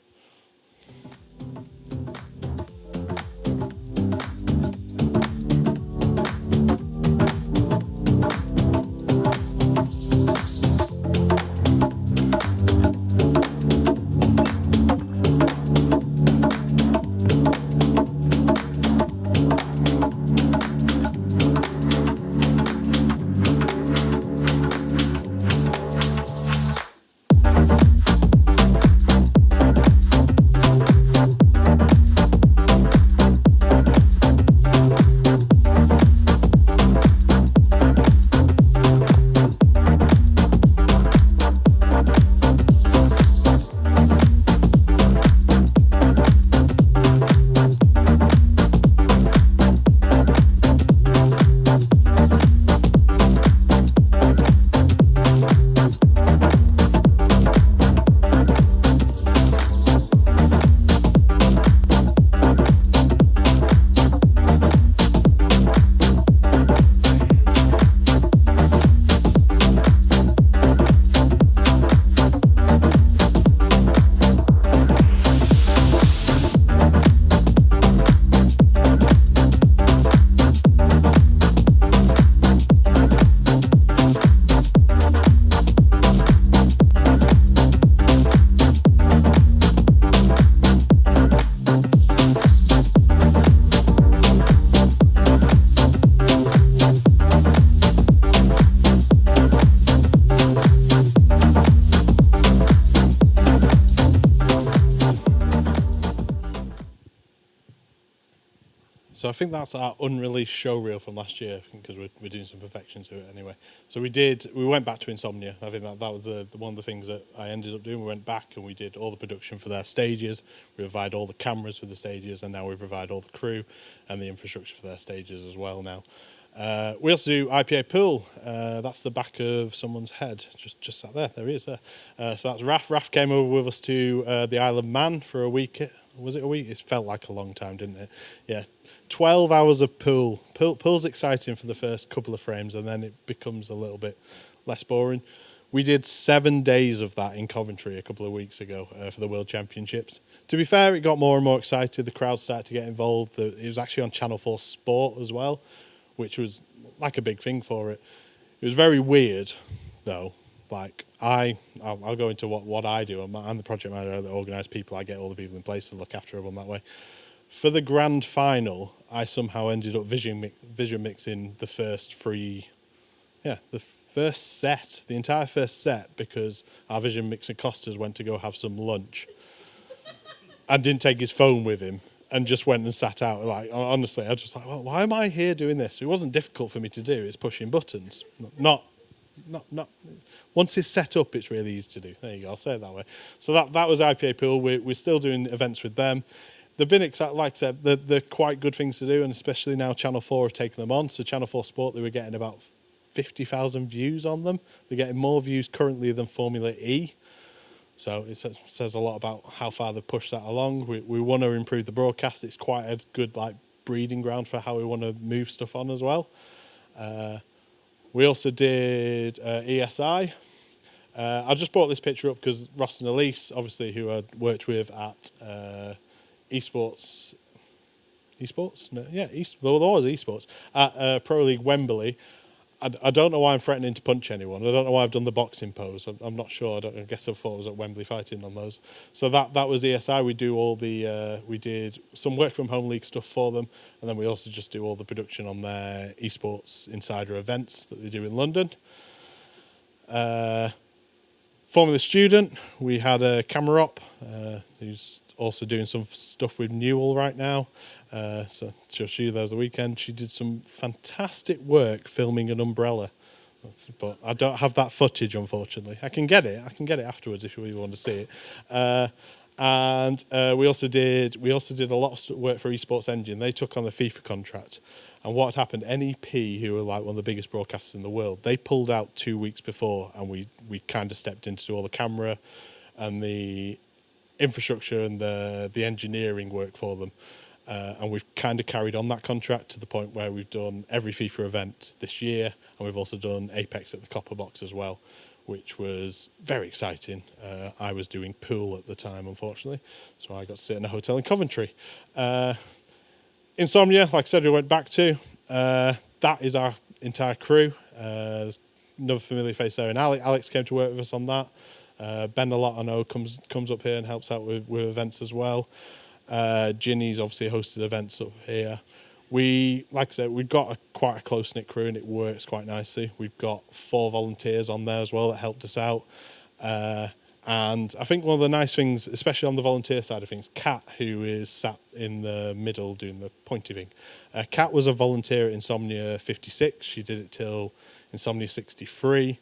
So I think that's our unreleased show reel from last year, because we're doing some perfection to it anyway. So we went back to Insomnia. I think that was one of the things that I ended up doing. We went back and we did all the production for their stages. We provide all the cameras for the stages, and now we provide all the crew and the infrastructure for their stages as well now. We also do IPA Pool. That's the back of someone's head, just sat there. There he is there. So that's Raf. Raf came over with us to the Isle of Man for a week. Was it a week? It felt like a long time, didn't it? Yeah. 12 hours of pool. Pool's exciting for the first couple of frames, and then it becomes a little bit less boring. We did 7 days of that in Coventry a couple of weeks ago for the World Championships. To be fair, it got more and more excited. The crowd started to get involved. It was actually on Channel 4 Sport as well, which was like a big thing for it. It was very weird, though. Like, I'll go into what I do. I'm the project manager that organise people. I get all the people in place to look after everyone that way. For the grand final, I somehow ended up vision mixing the first first set, the entire first set, because our vision mixer Costas went to go have some lunch and didn't take his phone with him and just went and sat out. Like, honestly, I was just like, well, why am I here doing this? It wasn't difficult for me to do. It's pushing buttons. Not. Once it's set up, it's really easy to do. There you go. I'll say it that way. So that was IPA Pool. We're still doing events with them. They've been excited. Like I said, they're quite good things to do, and especially now Channel 4 have taken them on. So Channel 4 Sport, they were getting about 50,000 views on them. They're getting more views currently than Formula E. So it says a lot about how far they've pushed that along. We want to improve the broadcast. It's quite a good breeding ground for how we want to move stuff on as well. We also did ESI. I just brought this picture up because Ross and Elise, obviously, who I worked with at Esports. No, yeah, there was Esports at Pro League Wembley. I don't know why I'm threatening to punch anyone. I don't know why I've done the boxing pose. I'm not sure. I guess I thought I was at Wembley fighting on those. So that was ESI. We do all we did some work from home league stuff for them, and then we also just do all the production on their esports insider events that they do in London. Formula Student, we had a camera op who's also doing some stuff with Newell right now. So she'll show you that the weekend. She did some fantastic work filming an umbrella, but I don't have that footage, unfortunately. I can get it afterwards if you really want to see it. And we also did a lot of work for Esports Engine. They took on the FIFA contract, and what happened? NEP, who are like one of the biggest broadcasters in the world, they pulled out 2 weeks before, and we kind of stepped in to do all the camera and the infrastructure and the engineering work for them. And we've kind of carried on that contract to the point where we've done every FIFA event this year, and we've also done Apex at the Copper Box as well, which was very exciting. I was doing pool at the time, unfortunately, so I got to sit in a hotel in Coventry. Insomnia, like I said, we went back to. That is our entire crew. There's another familiar face there, and Alex came to work with us on that. Ben a lot I know comes up here and helps out with events as well. Ginny's obviously hosted events up here. Like I said, we've got quite a close-knit crew, and it works quite nicely. We've got 4 volunteers on there as well that helped us out. And I think one of the nice things, especially on the volunteer side of things, Kat, who is sat in the middle doing the pointing. Kat was a volunteer at Insomnia 56. She did it till Insomnia 63.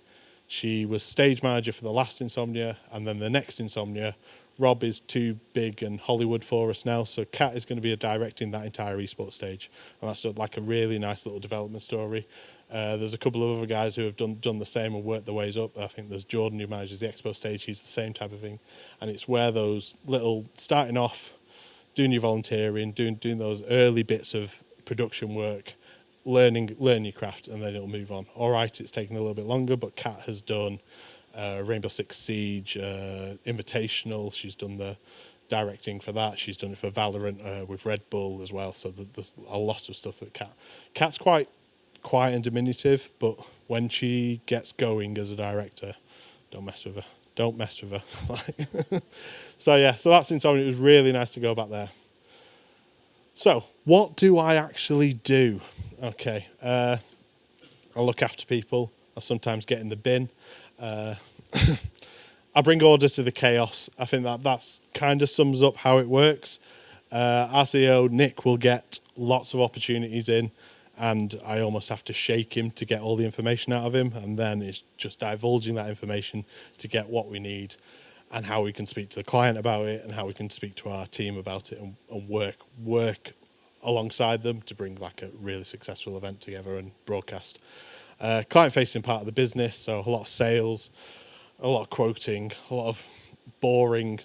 She was stage manager for the last Insomnia, and then the next Insomnia. Rob is too big and Hollywood for us now, so Kat is going to be directing that entire esports stage, and that's like a really nice little development story. There's a couple of other guys who have done the same and worked their ways up. I think there's Jordan, who manages the expo stage. He's the same type of thing, and it's where those little starting off, doing your volunteering, doing those early bits of production work, learn your craft, and then it'll move on. All right, it's taken a little bit longer, but Kat has done Rainbow Six Siege, Invitational. She's done the directing for that. She's done it for Valorant with Red Bull as well. So there's a lot of stuff that Kat's quite quiet and diminutive, but when she gets going as a director, don't mess with her. So that's Insomnia. It was really nice to go back there. So what do I actually do? Okay, I look after people. I sometimes get in the bin. I bring order to the chaos. I think that's kind of sums up how it works. Our CEO, Nick, will get lots of opportunities in, and I almost have to shake him to get all the information out of him, and then it's just divulging that information to get what we need and how we can speak to the client about it and how we can speak to our team about it and work alongside them to bring like a really successful event together and broadcast. Client-facing part of the business, so a lot of sales, a lot of quoting, a lot of boring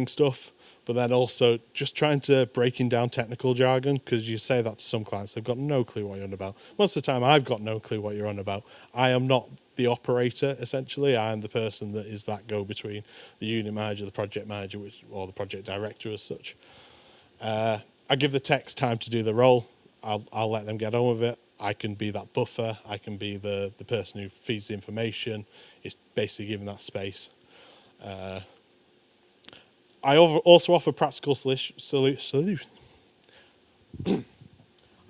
stuff, but then also just trying to breaking down technical jargon, because you say that to some clients, they've got no clue what you're on about. Most of the time, I've got no clue what you're on about. I am not the operator, essentially. I am the person that is that go-between the unit manager, the project manager, or the project director as such. I give the techs time to do the role. I'll let them get on with it. I can be that buffer. I can be the person who feeds the information. It's basically giving that space. I also offer practical solutions.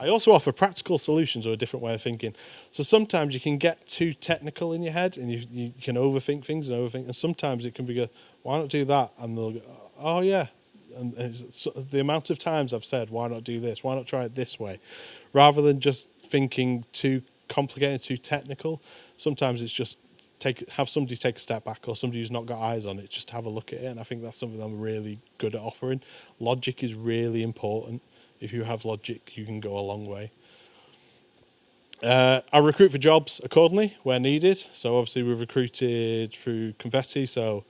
I also offer practical solutions, or a different way of thinking. So sometimes you can get too technical in your head, and you can overthink things and sometimes it can be why not do that? And they'll go, oh yeah. And the amount of times I've said, why not do this? Why not try it this way? Rather than just thinking too complicated, too technical, sometimes it's just have somebody take a step back, or somebody who's not got eyes on it, just have a look at it. And I think that's something I'm really good at offering. Logic is really important. If you have logic, you can go a long way. I recruit for jobs accordingly where needed. So obviously we've recruited through Confetti. So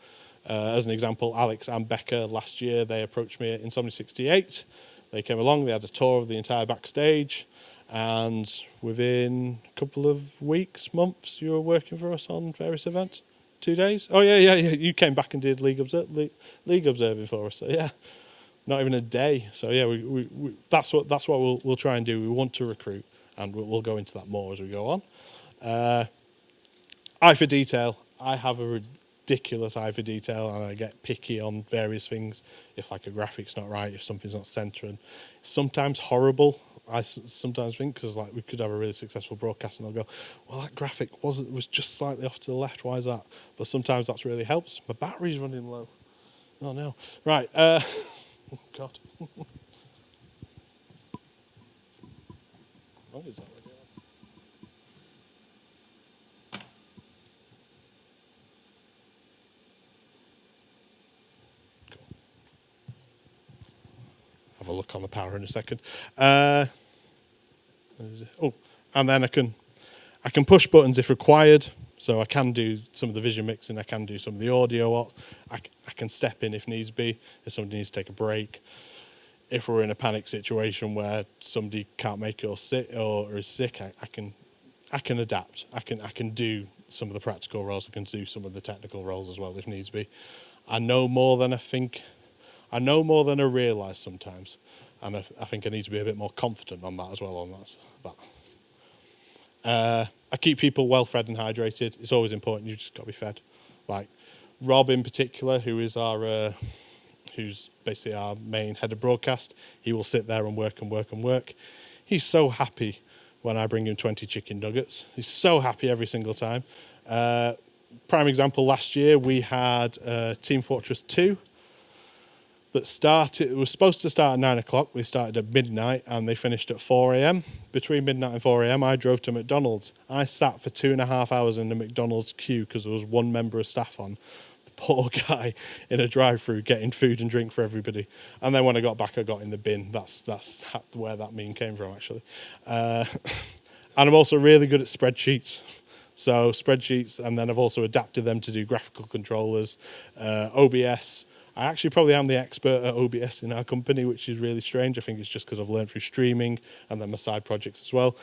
as an example, Alex and Becca last year, they approached me at Insomnia 68. They came along, they had a tour of the entire backstage. And within a couple of weeks, months, you were working for us on various events. 2 days? Oh, yeah. You came back and did league observing for us. So, yeah, not even a day. So, yeah, that's what we'll try and do. We want to recruit, and we'll go into that more as we go on. Eye for detail. I have a ridiculous eye for detail, and I get picky on various things. If like a graphic's not right, if something's not centering. Sometimes horrible. I sometimes think, because like we could have a really successful broadcast and I'll go, well, that graphic was just slightly off to the left. Why is that? But sometimes that really helps. My battery's running low. Oh no. Right. Oh God. What is that? Cool. Have a look on the power in a second. Oh, and then I can push buttons if required. So I can do some of the vision mixing. I can do some of the audio. I can step in if needs be. If somebody needs to take a break. If we're in a panic situation where somebody can't make it or is sick, I can adapt. I can do some of the practical roles. I can do some of the technical roles as well if needs be. I know more than I think. I know more than I realise sometimes. And I think I need to be a bit more confident on that as well. On that. I keep people well fed and hydrated. It's always important. You just got to be fed. Like Rob in particular, who's basically our main head of broadcast. He will sit there and work. He's so happy when I bring him 20 chicken nuggets. He's so happy every single time. Prime example, last year we had Team Fortress 2. It was supposed to start at 9 o'clock. They started at midnight and they finished at 4 a.m. Between midnight and 4 a.m. I drove to McDonald's. I sat for 2.5 hours in the McDonald's queue because there was one member of staff on. The poor guy in a drive-through getting food and drink for everybody. And then when I got back, I got in the bin. That's where that meme came from, actually. And I'm also really good at spreadsheets. So spreadsheets, and then I've also adapted them to do graphical controllers, OBS. I actually probably am the expert at OBS in our company, which is really strange. I think it's just because I've learned through streaming and then my side projects as well.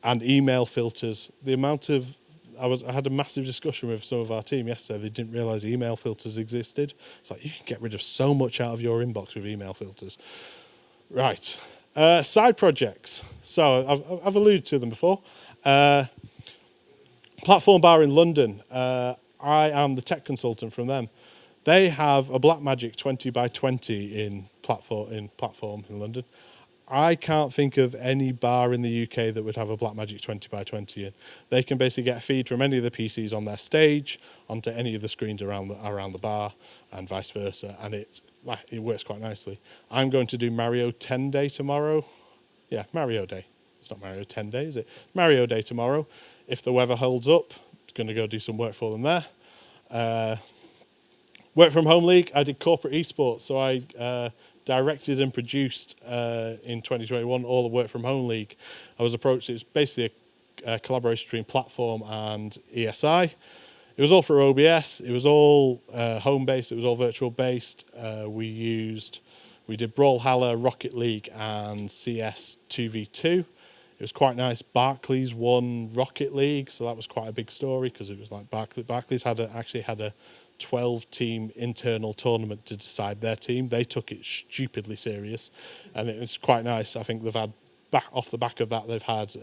And email filters. The amount of... I had a massive discussion with some of our team yesterday. They didn't realise email filters existed. It's like, you can get rid of so much out of your inbox with email filters. Right. Side projects. So I've alluded to them before. Platform Bar in London. I am the tech consultant from them. They have a Blackmagic 20 by 20 in platform in London. I can't think of any bar in the UK that would have a Blackmagic 20 by 20 in. They can basically get a feed from any of the PCs on their stage onto any of the screens around the bar and vice versa, and it works quite nicely. I'm going to do Mario 10 Day tomorrow. Yeah, Mario Day. It's not Mario 10 Day, is it? Mario Day tomorrow. If the weather holds up, I'm going to go do some work for them there. Work from Home League, I did corporate esports, so I directed and produced in 2021 all the Work from Home League. I was approached, it's basically a collaboration between Platform and ESI. It was all through OBS. It was all home-based. It was all virtual-based. We did Brawlhalla, Rocket League, and CS 2v2. It was quite nice. Barclays won Rocket League, so that was quite a big story because it was like Barclays actually had a 12-team internal tournament to decide their team. They took it stupidly serious, and it was quite nice. I think they've had off the back of that, they've had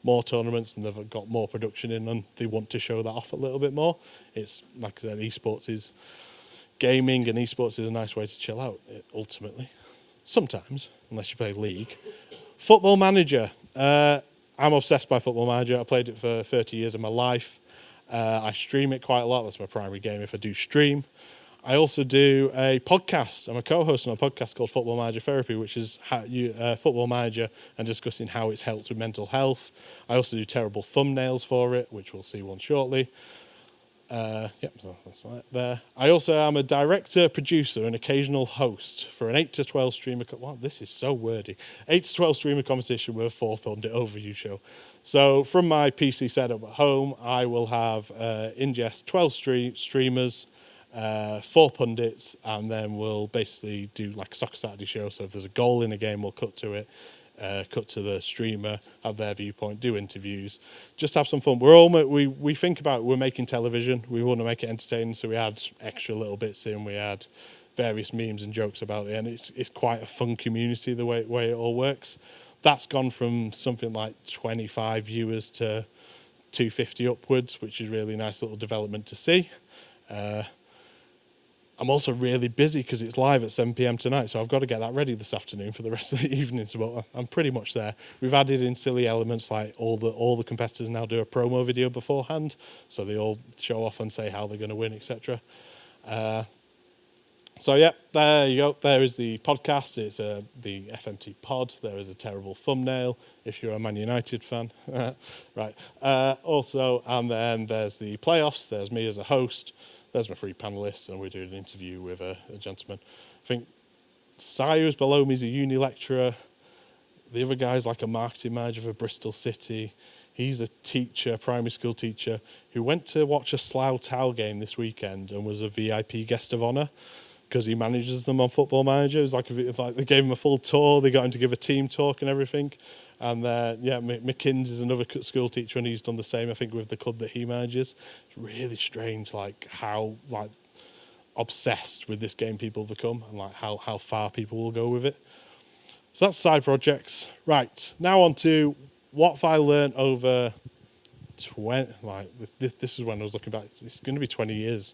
more tournaments and they've got more production in, and they want to show that off a little bit more. It's like I said, esports is gaming, and esports is a nice way to chill out. Ultimately, sometimes, unless you play League. Football Manager. I'm obsessed by Football Manager. I played it for 30 years of my life. I stream it quite a lot. That's my primary game if I do stream. I also do a podcast. I'm a co-host on a podcast called Football Manager Therapy, which is Football Manager and discussing how it's helped with mental health. I also do terrible thumbnails for it, which we'll see one shortly. Yep, so that's that there. I also am a director, producer, and occasional host for an 8 to 12 streamer. Wow, this is so wordy. 8 to 12 streamer competition with a 4-pundit overview show. So from my PC setup at home, I will have ingest 12 streamers, 4 pundits, and then we'll basically do like a Soccer Saturday show. So if there's a goal in a game, we'll cut to it. Cut to the streamer, have their viewpoint, do interviews, just have some fun. We think about we're making television. We want to make it entertaining, so we add extra little bits in. We add various memes and jokes about it, and it's quite a fun community the way it all works. That's gone from something like 25 viewers to 250 upwards, which is really nice little development to see. I'm also really busy because it's live at 7 p.m. tonight, so I've got to get that ready this afternoon for the rest of the evening. So I'm pretty much there. We've added in silly elements like all the competitors now do a promo video beforehand, so they all show off and say how they're going to win, etc. So yeah, there you go. There is the podcast. It's the FMT pod. There is a terrible thumbnail if you're a Man United fan. Right. Also, and then there's the playoffs. There's me as a host. There's my 3 panellists, and we're doing an interview with a gentleman. I think Si, who's below me, is a uni lecturer. The other guy's like a marketing manager for Bristol City. He's a teacher, primary school teacher, who went to watch a Slough Town game this weekend and was a VIP guest of honour because he manages them on Football Manager. It's like they gave him a full tour. They got him to give a team talk and everything. And McKinn's is another school teacher, and he's done the same, I think, with the club that he manages. It's really strange, like how obsessed with this game people become, and like how far people will go with it. So that's side projects. Right, now on to what have I learned over 20. This is when I was looking back. It's going to be 20 years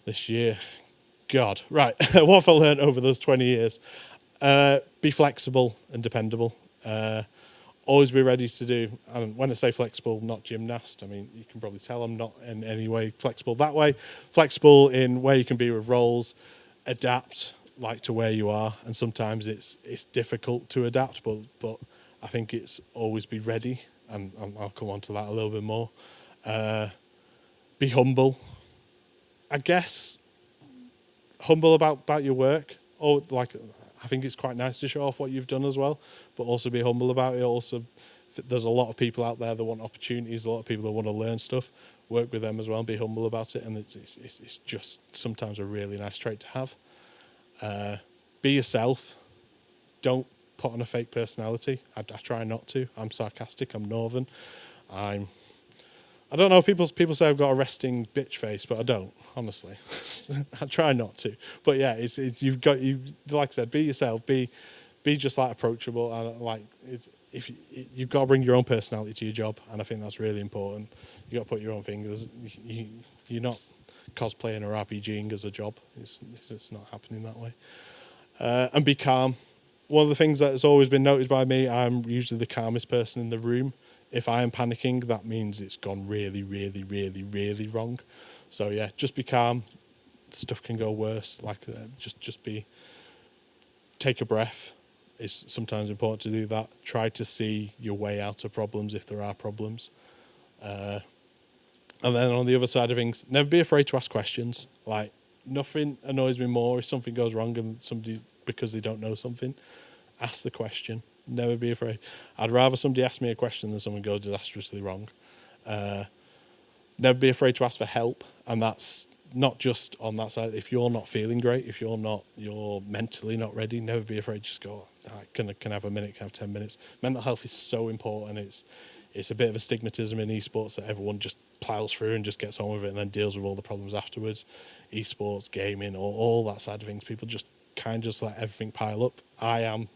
this year. God, right. What have I learned over those 20 years? Be flexible and dependable. Always be ready to do, and when I say flexible, not gymnast, I mean, you can probably tell I'm not in any way flexible that way. Flexible in where you can be with roles, adapt like to where you are, and sometimes it's difficult to adapt, but I think it's always be ready, and I'll come on to that a little bit more. Be humble, I guess. Humble about your work, or I think it's quite nice to show off what you've done as well, but also be humble about it. Also, there's a lot of people out there that want opportunities, a lot of people that want to learn stuff. Work with them as well and be humble about it, and it's just sometimes a really nice trait to have. Be yourself. Don't put on a fake personality. I try not to. I'm sarcastic. I'm northern. I don't know. People say I've got a resting bitch face, but I don't. Honestly, I try not to. But yeah, you've got like I said, be yourself. Be just like approachable, and you've got to bring your own personality to your job, and I think that's really important. You got to put your own fingers. You're not cosplaying or RPGing as a job. It's not happening that way. And be calm. One of the things that has always been noticed by me, I'm usually the calmest person in the room. If I am panicking, that means it's gone really, really, really, really wrong. So yeah, just be calm. Stuff can go worse. Take a breath. It's sometimes important to do that. Try to see your way out of problems if there are problems. And then on the other side of things, never be afraid to ask questions. Like, nothing annoys me more if something goes wrong and somebody, because they don't know something, ask the question. Never be afraid. I'd rather somebody ask me a question than someone go disastrously wrong. Never be afraid to ask for help, and that's not just on that side. If you're not feeling great, if you're mentally not ready, never be afraid to just go, can I have a minute, can I have 10 minutes? Mental health is so important. It's a bit of a stigmatism in esports that everyone just plows through and just gets on with it and then deals with all the problems afterwards. Esports, gaming, all that side of things, people just kind of just let everything pile up. I am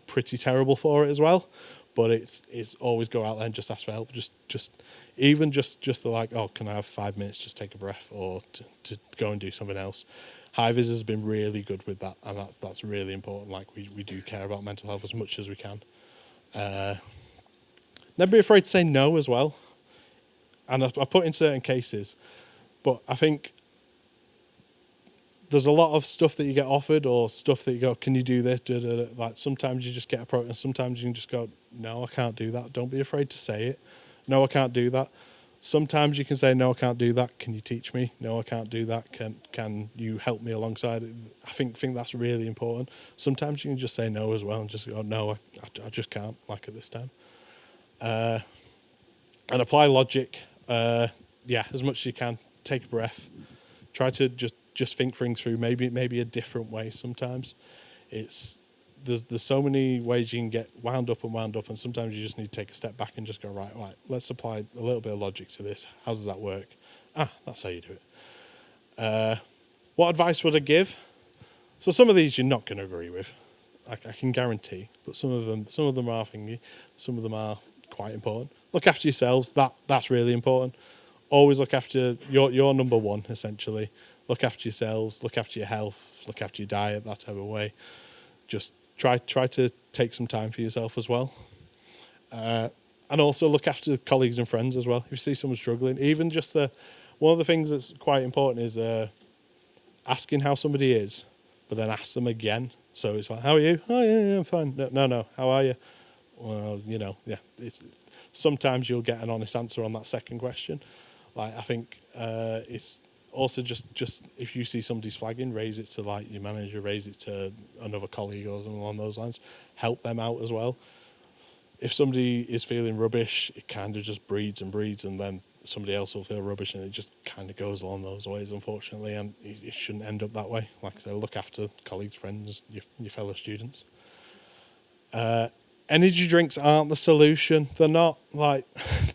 pretty terrible for it as well, but it's always go out there and just ask for help. Just like, oh, can I have 5 minutes, just take a breath, or to go and do something else. Hivers has been really good with that, and that's really important. Like, we do care about mental health as much as we can. Never be afraid to say no as well. And I put in certain cases, but I think there's a lot of stuff that you get offered or stuff that you go, can you do this? Like, sometimes you just get approached, and sometimes you can just go, no, I can't do that. Don't be afraid to say it. No, I can't do that. Sometimes you can say, no, I can't do that. Can you teach me? No, I can't do that. Can you help me alongside it? I think that's really important. Sometimes you can just say no as well and just go, no, I just can't, like at this time. And apply logic. As much as you can. Take a breath. Try to just think things through. Maybe a different way sometimes. There's so many ways you can get wound up, and sometimes you just need to take a step back and just go, right, let's apply a little bit of logic to this. How does that work? That's how you do it. What advice would I give? So some of these you're not going to agree with, I can guarantee, but some of them are thingy, some of them are quite important. Look after yourselves. That's really important. Always look after your number one, essentially. Look after yourselves, look after your health, look after your diet, that type of way. Just try to take some time for yourself as well. And also look after colleagues and friends as well. If you see someone struggling, even just one of the things that's quite important is asking how somebody is, but then ask them again. So it's like, how are you? Oh, yeah, I'm fine. No, how are you? Well, yeah. Sometimes you'll get an honest answer on that second question. Like, I think it's also just if you see somebody's flagging, raise it to like your manager, raise it to another colleague or something along those lines. Help them out as well. If somebody is feeling rubbish, it kind of just breeds, and then somebody else will feel rubbish, and it just kind of goes along those ways, unfortunately, and it shouldn't end up that way. Like I say, look after colleagues, friends, your fellow students. Energy drinks aren't the solution. They're not. Like,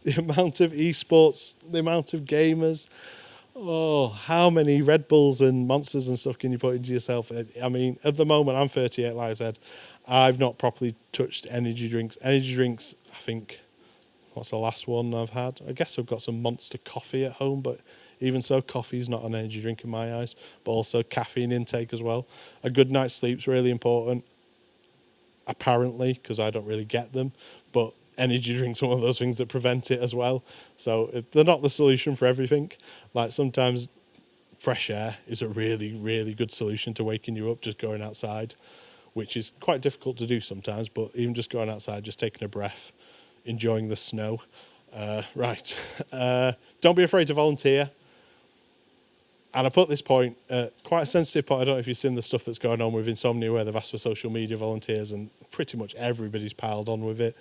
the amount of esports, the amount of gamers, how many Red Bulls and Monsters and stuff can you put into yourself? I mean, at the moment, I'm 38, like I said. I've not properly touched energy drinks. Energy drinks, I think, what's the last one I've had? I guess I've got some Monster coffee at home, but even so, coffee's not an energy drink in my eyes. But also caffeine intake as well. A good night's sleep's really important, apparently, because I don't really get them. But energy drinks are one of those things that prevent it as well. So they're not the solution for everything. Like, sometimes fresh air is a really, really good solution to waking you up, just going outside, which is quite difficult to do sometimes, but even just going outside, just taking a breath, enjoying the snow. Don't be afraid to volunteer. And I put this point, quite a sensitive point. I don't know if you've seen the stuff that's going on with Insomnia, where they've asked for social media volunteers, and pretty much everybody's piled on with it.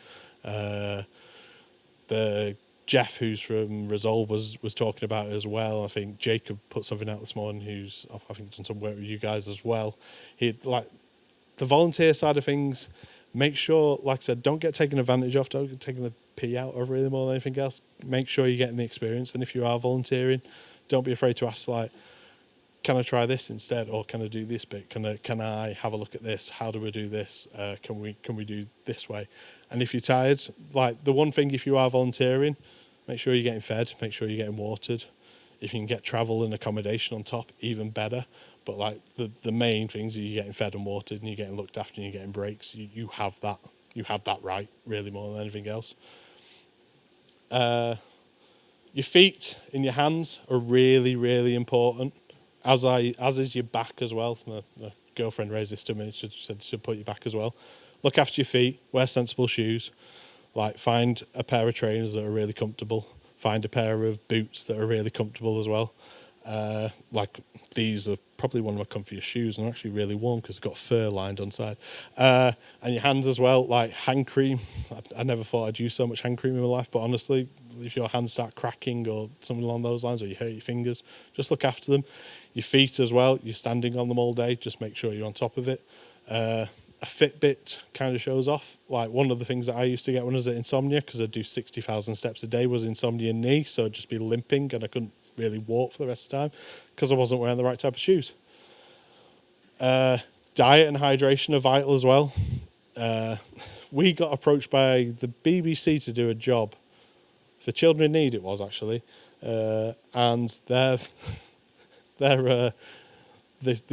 The Jeff, who's from Resolve, was talking about it as well. I think Jacob put something out this morning, who's, I think, done some work with you guys as well. The volunteer side of things, make sure, like I said, don't get taken advantage of, don't get taken the pee out of really more than anything else. Make sure you're getting the experience, and if you are volunteering, don't be afraid to ask, like, can I try this instead, or can I do this bit? Can I have a look at this? How do we do this? Can we do this way? And if you're tired, like, the one thing, if you are volunteering, make sure you're getting fed, make sure you're getting watered. If you can get travel and accommodation on top, even better. But like the main things are you're getting fed and watered, and you're getting looked after, and you're getting breaks. You have that right, really, more than anything else. Your feet and your hands are really, really important. As is your back as well. My girlfriend raised this to me. She said to put your back as well. Look after your feet. Wear sensible shoes. Like, find a pair of trainers that are really comfortable. Find a pair of boots that are really comfortable as well. Like these are probably one of my comfiest shoes, and they're actually really warm because they've got fur lined on side. And your hands as well, like hand cream. I never thought I'd use so much hand cream in my life, but honestly, if your hands start cracking or something along those lines, or you hurt your fingers, just look after them. Your feet as well, you're standing on them all day, just make sure you're on top of it. A Fitbit kind of shows off. Like one of the things that I used to get when I was at Insomnia, because I'd do 60,000 steps a day, was insomnia knee, so I'd just be limping and I couldn't really walk for the rest of the time because I wasn't wearing the right type of shoes. Diet and hydration are vital as well. We got approached by the BBC to do a job for children in need, it was actually, and they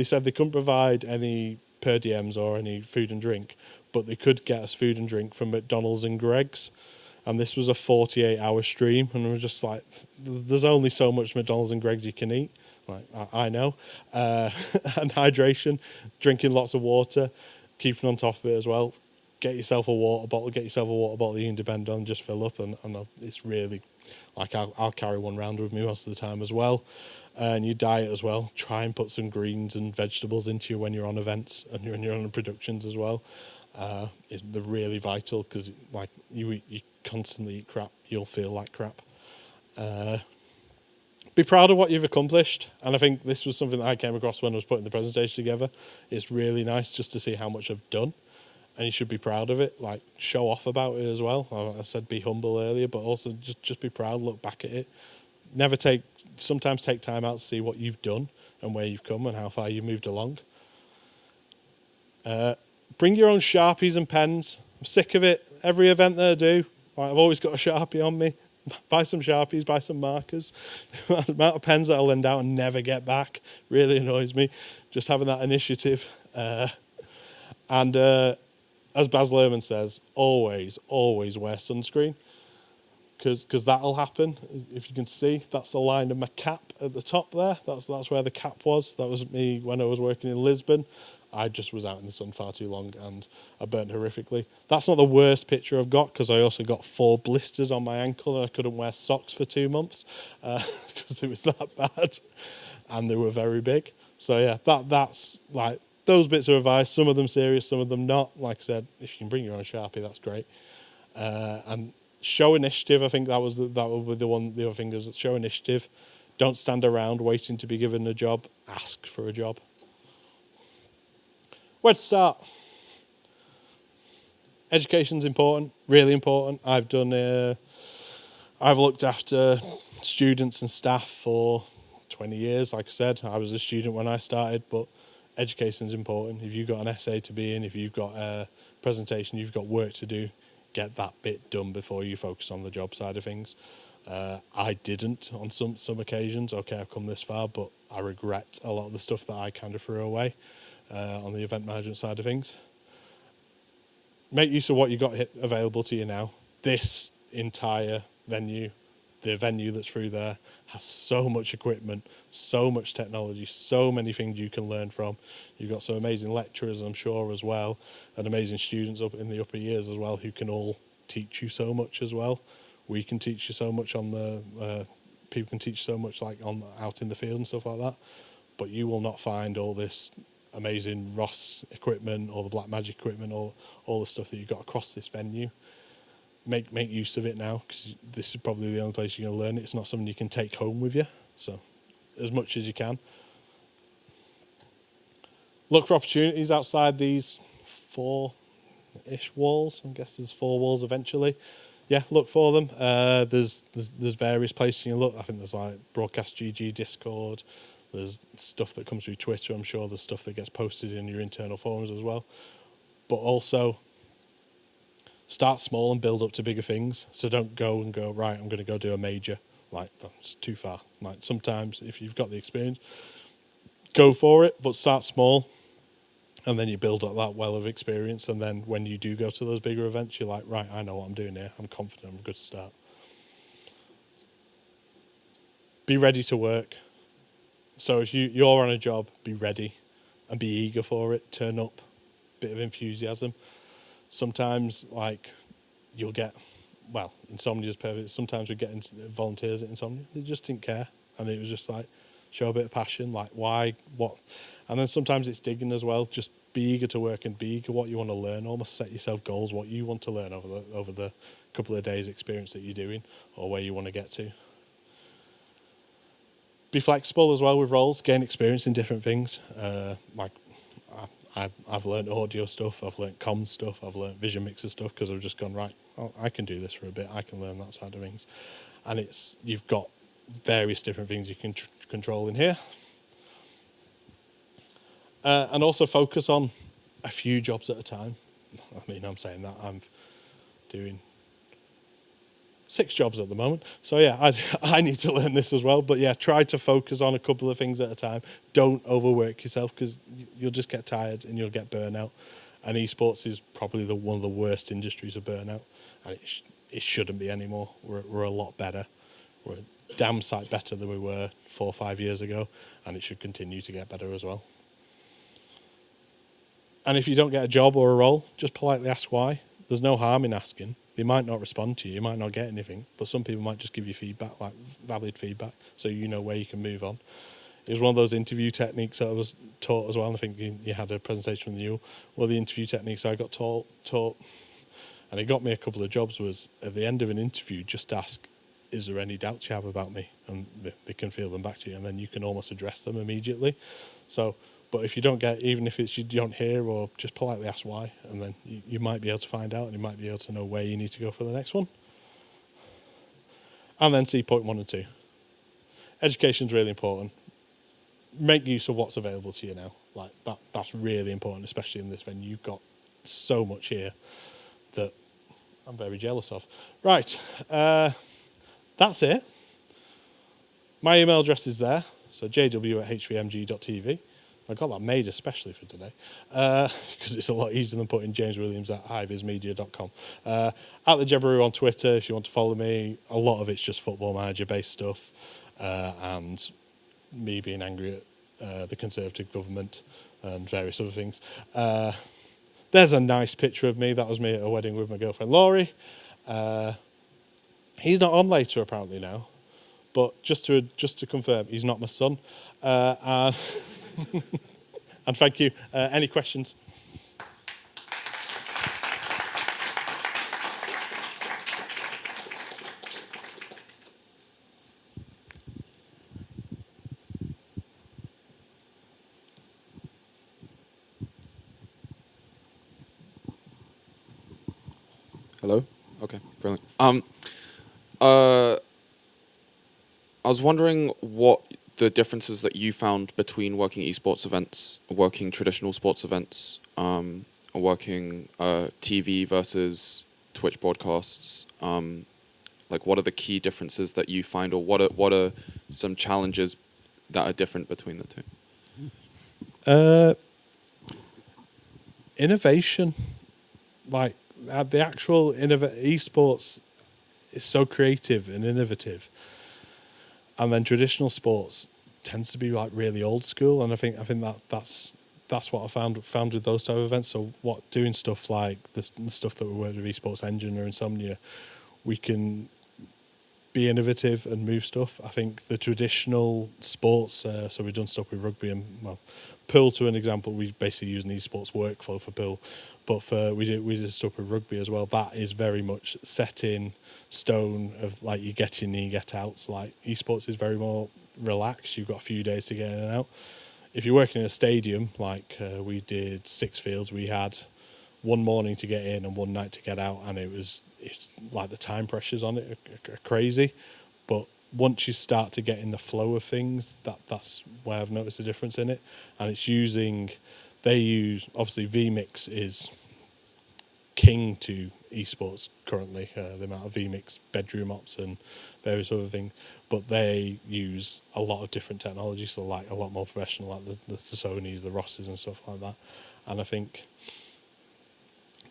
said they couldn't provide any per diems or any food and drink, but they could get us food and drink from McDonald's and Greg's. And this was a 48-hour stream, and we were just like, there's only so much McDonald's and Greg's you can eat. Like, I know. And hydration, drinking lots of water, keeping on top of it as well. Get yourself a water bottle that you can depend on, just fill up, and it's really, like, I'll carry one round with me most of the time as well. And your diet as well. Try and put some greens and vegetables into you when you're on events and when you're on productions as well. They're really vital because, like, you constantly eat crap, you'll feel like crap. Be proud of what you've accomplished, and I think this was something that I came across when I was putting the presentation together. It's really nice just to see how much I've done, and you should be proud of it. Like, show off about it as well. I said be humble earlier, but also just be proud, look back at it. Sometimes take time out to see what you've done and where you've come and how far you've moved along. Bring your own Sharpies and pens. I'm sick of it. Every event that I do, I've always got a Sharpie on me. Buy some Sharpies, buy some markers. The amount of pens that I lend out and never get back really annoys me. Just having that initiative. And as Baz Luhrmann says, always wear sunscreen. Because that'll happen. If you can see, that's the line of my cap at the top there. That's where the cap was. That was me when I was working in Lisbon. I just was out in the sun far too long and I burnt horrifically. That's not the worst picture I've got, because I also got 4 blisters on my ankle and I couldn't wear socks for 2 months because it was that bad, and they were very big. So yeah, that's like, those bits of advice. Some of them serious, some of them not. Like I said, if you can bring your own Sharpie, that's great. And show initiative. I think that would be the other thing is show initiative. Don't stand around waiting to be given a job. Ask for a job. Where to start? Education's important, really important. I've looked after students and staff for 20 years. Like I said, I was a student when I started, but education's important. If you've got an essay to be in, if you've got a presentation, you've got work to do, get that bit done before you focus on the job side of things. I didn't on some occasions. Okay, I've come this far, but I regret a lot of the stuff that I kind of threw away on the event management side of things. Make use of what you got available to you now. This entire venue, the venue that's through there, has so much equipment, so much technology, so many things you can learn from. You've got some amazing lecturers, I'm sure, as well, and amazing students up in the upper years as well, who can all teach you so much as well. We can teach you so much on the people can teach so much, like out in the field and stuff like that. But you will not find all this amazing Ross equipment or the Black Magic equipment or all the stuff that you've got across this venue. Make use of it now, because this is probably the only place you're going to learn it. It's not something you can take home with you, so as much as you can. Look for opportunities outside these 4-ish walls. I guess there's 4 walls eventually. Yeah, look for them. There's various places you can look. I think there's like Broadcast GG, Discord. There's stuff that comes through Twitter. I'm sure there's stuff that gets posted in your internal forums as well. But also, start small and build up to bigger things. So don't go, right, I'm going to go do a major. Like, that's too far. Like, sometimes, if you've got the experience, go for it, but start small. And then you build up that well of experience. And then when you do go to those bigger events, you're like, right, I know what I'm doing here. I'm confident. I'm good to start. Be ready to work. So if you're on a job, be ready and be eager for it. Turn up, bit of enthusiasm. Sometimes, like, you'll get, Insomnia's perfect. Sometimes we get volunteers at Insomnia. They just didn't care. And it was just like, show a bit of passion, like why, what, and then sometimes it's digging as well. Just be eager to work and be eager what you want to learn. Almost set yourself goals, what you want to learn over the couple of days experience that you're doing, or where you want to get to. Be flexible as well with roles, gain experience in different things. I've learned audio stuff, I've learned comms stuff, I've learned vision mixer stuff because I've just gone, right, I can do this for a bit, I can learn that side of things. And you've got various different things you can control in here. And also focus on a few jobs at a time. I mean, I'm saying that I'm doing 6 jobs at the moment. So yeah, I need to learn this as well. But yeah, try to focus on a couple of things at a time. Don't overwork yourself because you'll just get tired and you'll get burnout. And esports is probably one of the worst industries of burnout. And it shouldn't be anymore. We're a lot better. We're a damn sight better than we were 4 or 5 years ago. And it should continue to get better as well. And if you don't get a job or a role, just politely ask why. There's no harm in asking. They might not respond to you, you might not get anything, but some people might just give you feedback, like valid feedback, so you know where you can move on. It was one of those interview techniques that I was taught as well, and I think you had a presentation from you. One of the interview techniques I got taught, and it got me a couple of jobs, was at the end of an interview, just ask, is there any doubts you have about me? And they can feel them back to you, and then you can almost address them immediately. So, but if you don't get, even if it's you don't hear, or just politely ask why, and then you might be able to find out, and you might be able to know where you need to go for the next one. And then see point 1 and 2. Education's really important. Make use of what's available to you now. Like that's really important, especially in this venue. You've got so much here that I'm very jealous of. Right, that's it. My email address is there, so jw@hvmg.tv. I got that made especially for today because it's a lot easier than putting jameswilliams@highvismedia.com. At the Jebbaroo on Twitter if you want to follow me. A lot of it's just Football Manager based stuff and me being angry at the Conservative government and various other things. There's a nice picture of me. That was me at a wedding with my girlfriend Laurie. He's not on later apparently now, but just to confirm, he's not my son. And thank you. Any questions? Hello? Okay, brilliant. I was wondering what the differences that you found between working esports events, working traditional sports events, working TV versus Twitch broadcasts. Like, what are the key differences that you find, or what are some challenges that are different between the two? Innovation, like the actual esports is so creative and innovative. And then traditional sports tends to be like really old school, and I think that's what I found with those type of events. So doing stuff like the stuff that we work with Esports Engine or Insomnia, we can be innovative and move stuff. I think the traditional sports, so we've done stuff with rugby and pool to an example. We basically use an esports workflow for pool, but we did stuff with rugby as well. That is very much set in stone of like you get in and you get out. So like esports is very more relaxed. You've got a few days to get in and out. If you're working in a stadium, like we did 6 fields, we had one morning to get in and one night to get out, and it's like the time pressures on it are crazy. But once you start to get in the flow of things, that's where I've noticed a difference in it. And they use obviously vMix is king to esports currently, the amount of vMix bedroom ops and various other things, but they use a lot of different technology, so like a lot more professional, like the Sonys, the Rosses and stuff like that. And I think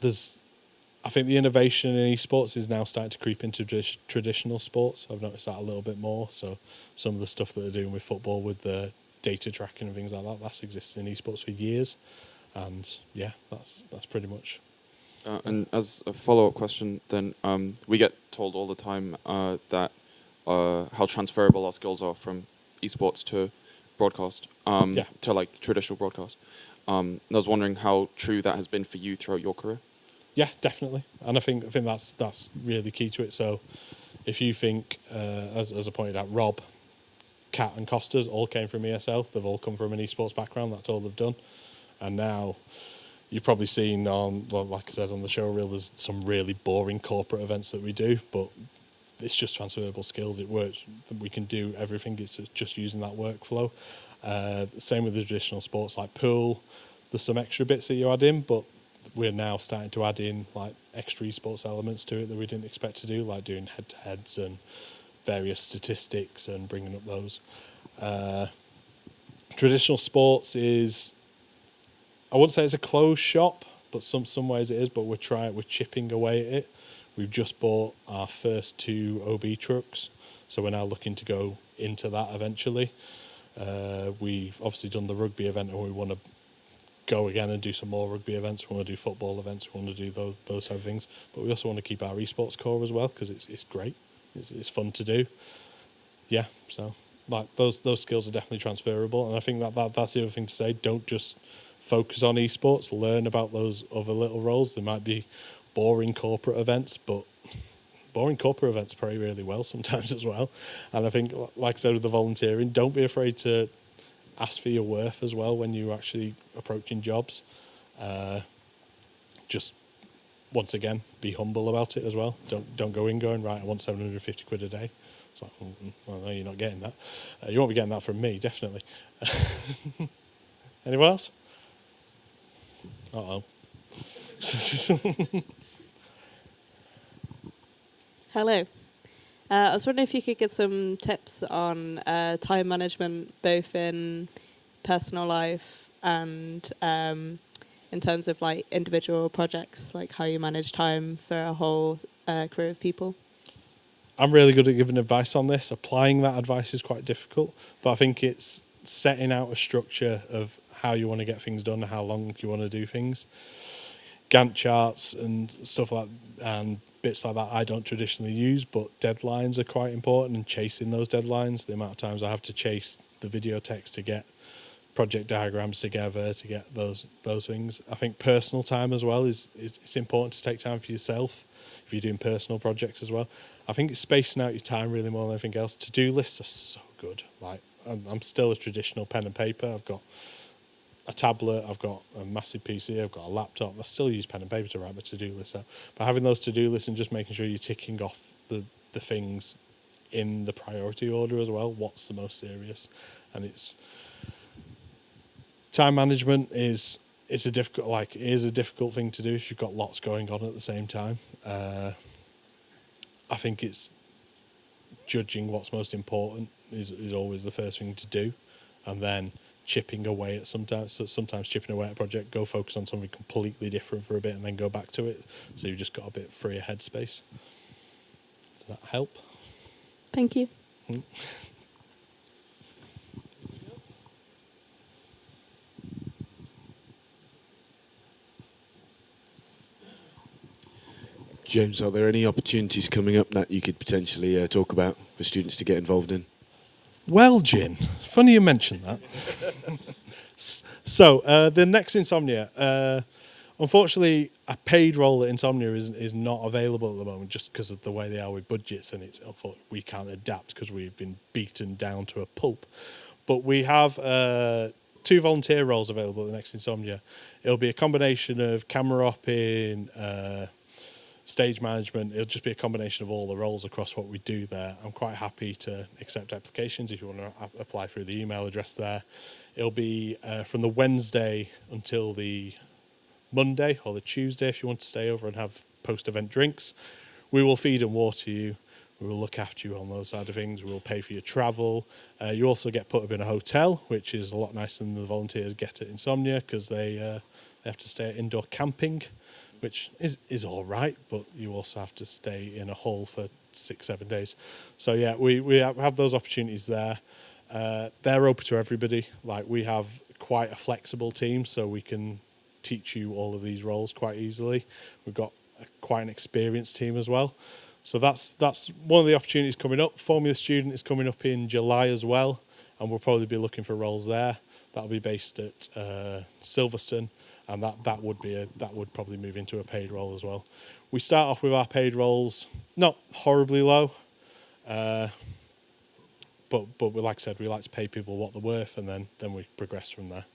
the innovation in esports is now starting to creep into traditional sports. I've noticed that a little bit more. So some of the stuff that they're doing with football, with the data tracking and things like that, that's existed in esports for years. And yeah, that's pretty much. And as a follow-up question, then we get told all the time that how transferable our skills are from esports to broadcast, to like traditional broadcast. I was wondering how true that has been for you throughout your career. Yeah, definitely, and I think that's really key to it. So, if you think, as I pointed out, Rob, Kat, and Costas all came from ESL. They've all come from an esports background. That's all they've done, and now you've probably seen on, like I said, on the show reel, there's some really boring corporate events that we do, but it's just transferable skills. It works. We can do everything. It's just using that workflow. Same with the traditional sports like pool. There's some extra bits that you add in, but we're now starting to add in like extra esports elements to it that we didn't expect to do, like doing head-to-heads and various statistics and bringing up those. Traditional sports is, I wouldn't say it's a closed shop, but some ways it is, but we're chipping away at it. We've just bought our first 2 OB trucks, so we're now looking to go into that eventually. We've obviously done the rugby event, and we want to go again and do some more rugby events. We want to do football events. We want to do those type of things. But we also want to keep our esports core as well, because it's great. It's fun to do. Yeah, so like those skills are definitely transferable, and I think that's the other thing to say. Don't just focus on esports. Learn about those other little roles. There might be boring corporate events, but boring corporate events pay really well sometimes as well. And I think, like I said, with the volunteering, don't be afraid to ask for your worth as well when you're actually approaching jobs. Just once again, be humble about it as well. Don't go in going, right, I want 750 quid a day. It's like, well, no, you're not getting that. You won't be getting that from me, definitely. Anyone else? Uh-oh. Hello. I was wondering if you could get some tips on time management, both in personal life and in terms of like individual projects, like how you manage time for a whole crew of people. I'm really good at giving advice on this. Applying that advice is quite difficult, but I think it's setting out a structure of how you want to get things done and how long you want to do things. Gantt charts and stuff like and bits like that I don't traditionally use, but deadlines are quite important, and chasing those deadlines, the amount of times I have to chase the video text to get project diagrams together, to get those things. I think personal time as well is it's important to take time for yourself if you're doing personal projects as well. I think it's spacing out your time really more than anything else. To-do lists are so good. Like I'm still a traditional pen and paper. I've got a tablet, I've got a massive PC, I've got a laptop. I still use pen and paper to write my to-do list out. But having those to-do lists and just making sure you're ticking off the things in the priority order as well, what's the most serious. And it's time management is a difficult thing to do if you've got lots going on at the same time. I think it's judging what's most important is always the first thing to do, and then chipping away at sometimes chipping away at a project, go focus on something completely different for a bit and then go back to it, so you've just got a bit freer headspace. Does that help? Thank you. James, are there any opportunities coming up that you could potentially talk about for students to get involved in? Well, Jin, funny you mention that. So, the next Insomnia, unfortunately, a paid role at Insomnia is not available at the moment just because of the way they are with budgets, and we can't adapt because we've been beaten down to a pulp. But we have 2 volunteer roles available at the next Insomnia. It'll be a combination of camera opping, stage management. It'll just be a combination of all the roles across what we do there. I'm quite happy to accept applications if you want to apply through the email address there. It'll be from the Wednesday until the Monday or the Tuesday if you want to stay over and have post-event drinks. We will feed and water you. We will look after you on those side of things. We will pay for your travel. You also get put up in a hotel, which is a lot nicer than the volunteers get at Insomnia because they have to stay at indoor camping, which is all right, but you also have to stay in a hall for 6-7 days. So yeah, we have those opportunities there. They're open to everybody. Like, we have quite a flexible team, so we can teach you all of these roles quite easily. We've got quite an experienced team as well. So that's one of the opportunities coming up. Formula Student is coming up in July as well. and we'll probably be looking for roles there. That'll be based at Silverstone, and that would probably move into a paid role as well. We start off with our paid roles not horribly low, but like I said, we like to pay people what they're worth, and then we progress from there.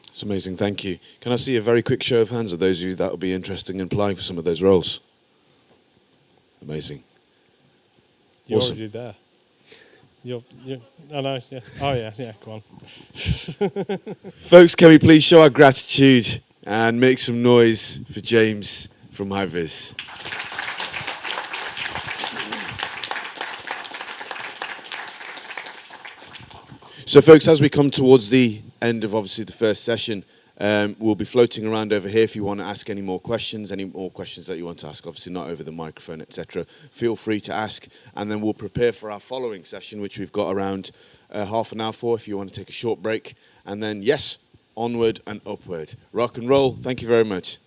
It's amazing, thank you. Can I see a very quick show of hands of those of you that would be interested in applying for some of those roles? Amazing. You're Awesome. already there. I know, yeah. Oh, yeah, go on. Folks, can we please show our gratitude and make some noise for James from HiViz. So folks, as we come towards the end of obviously the first session, we'll be floating around over here if you want to ask any more questions that you want to ask, obviously not over the microphone, etc. Feel free to ask, and then we'll prepare for our following session, which we've got around half an hour for if you want to take a short break. And then, yes, onward and upward. Rock and roll. Thank you very much.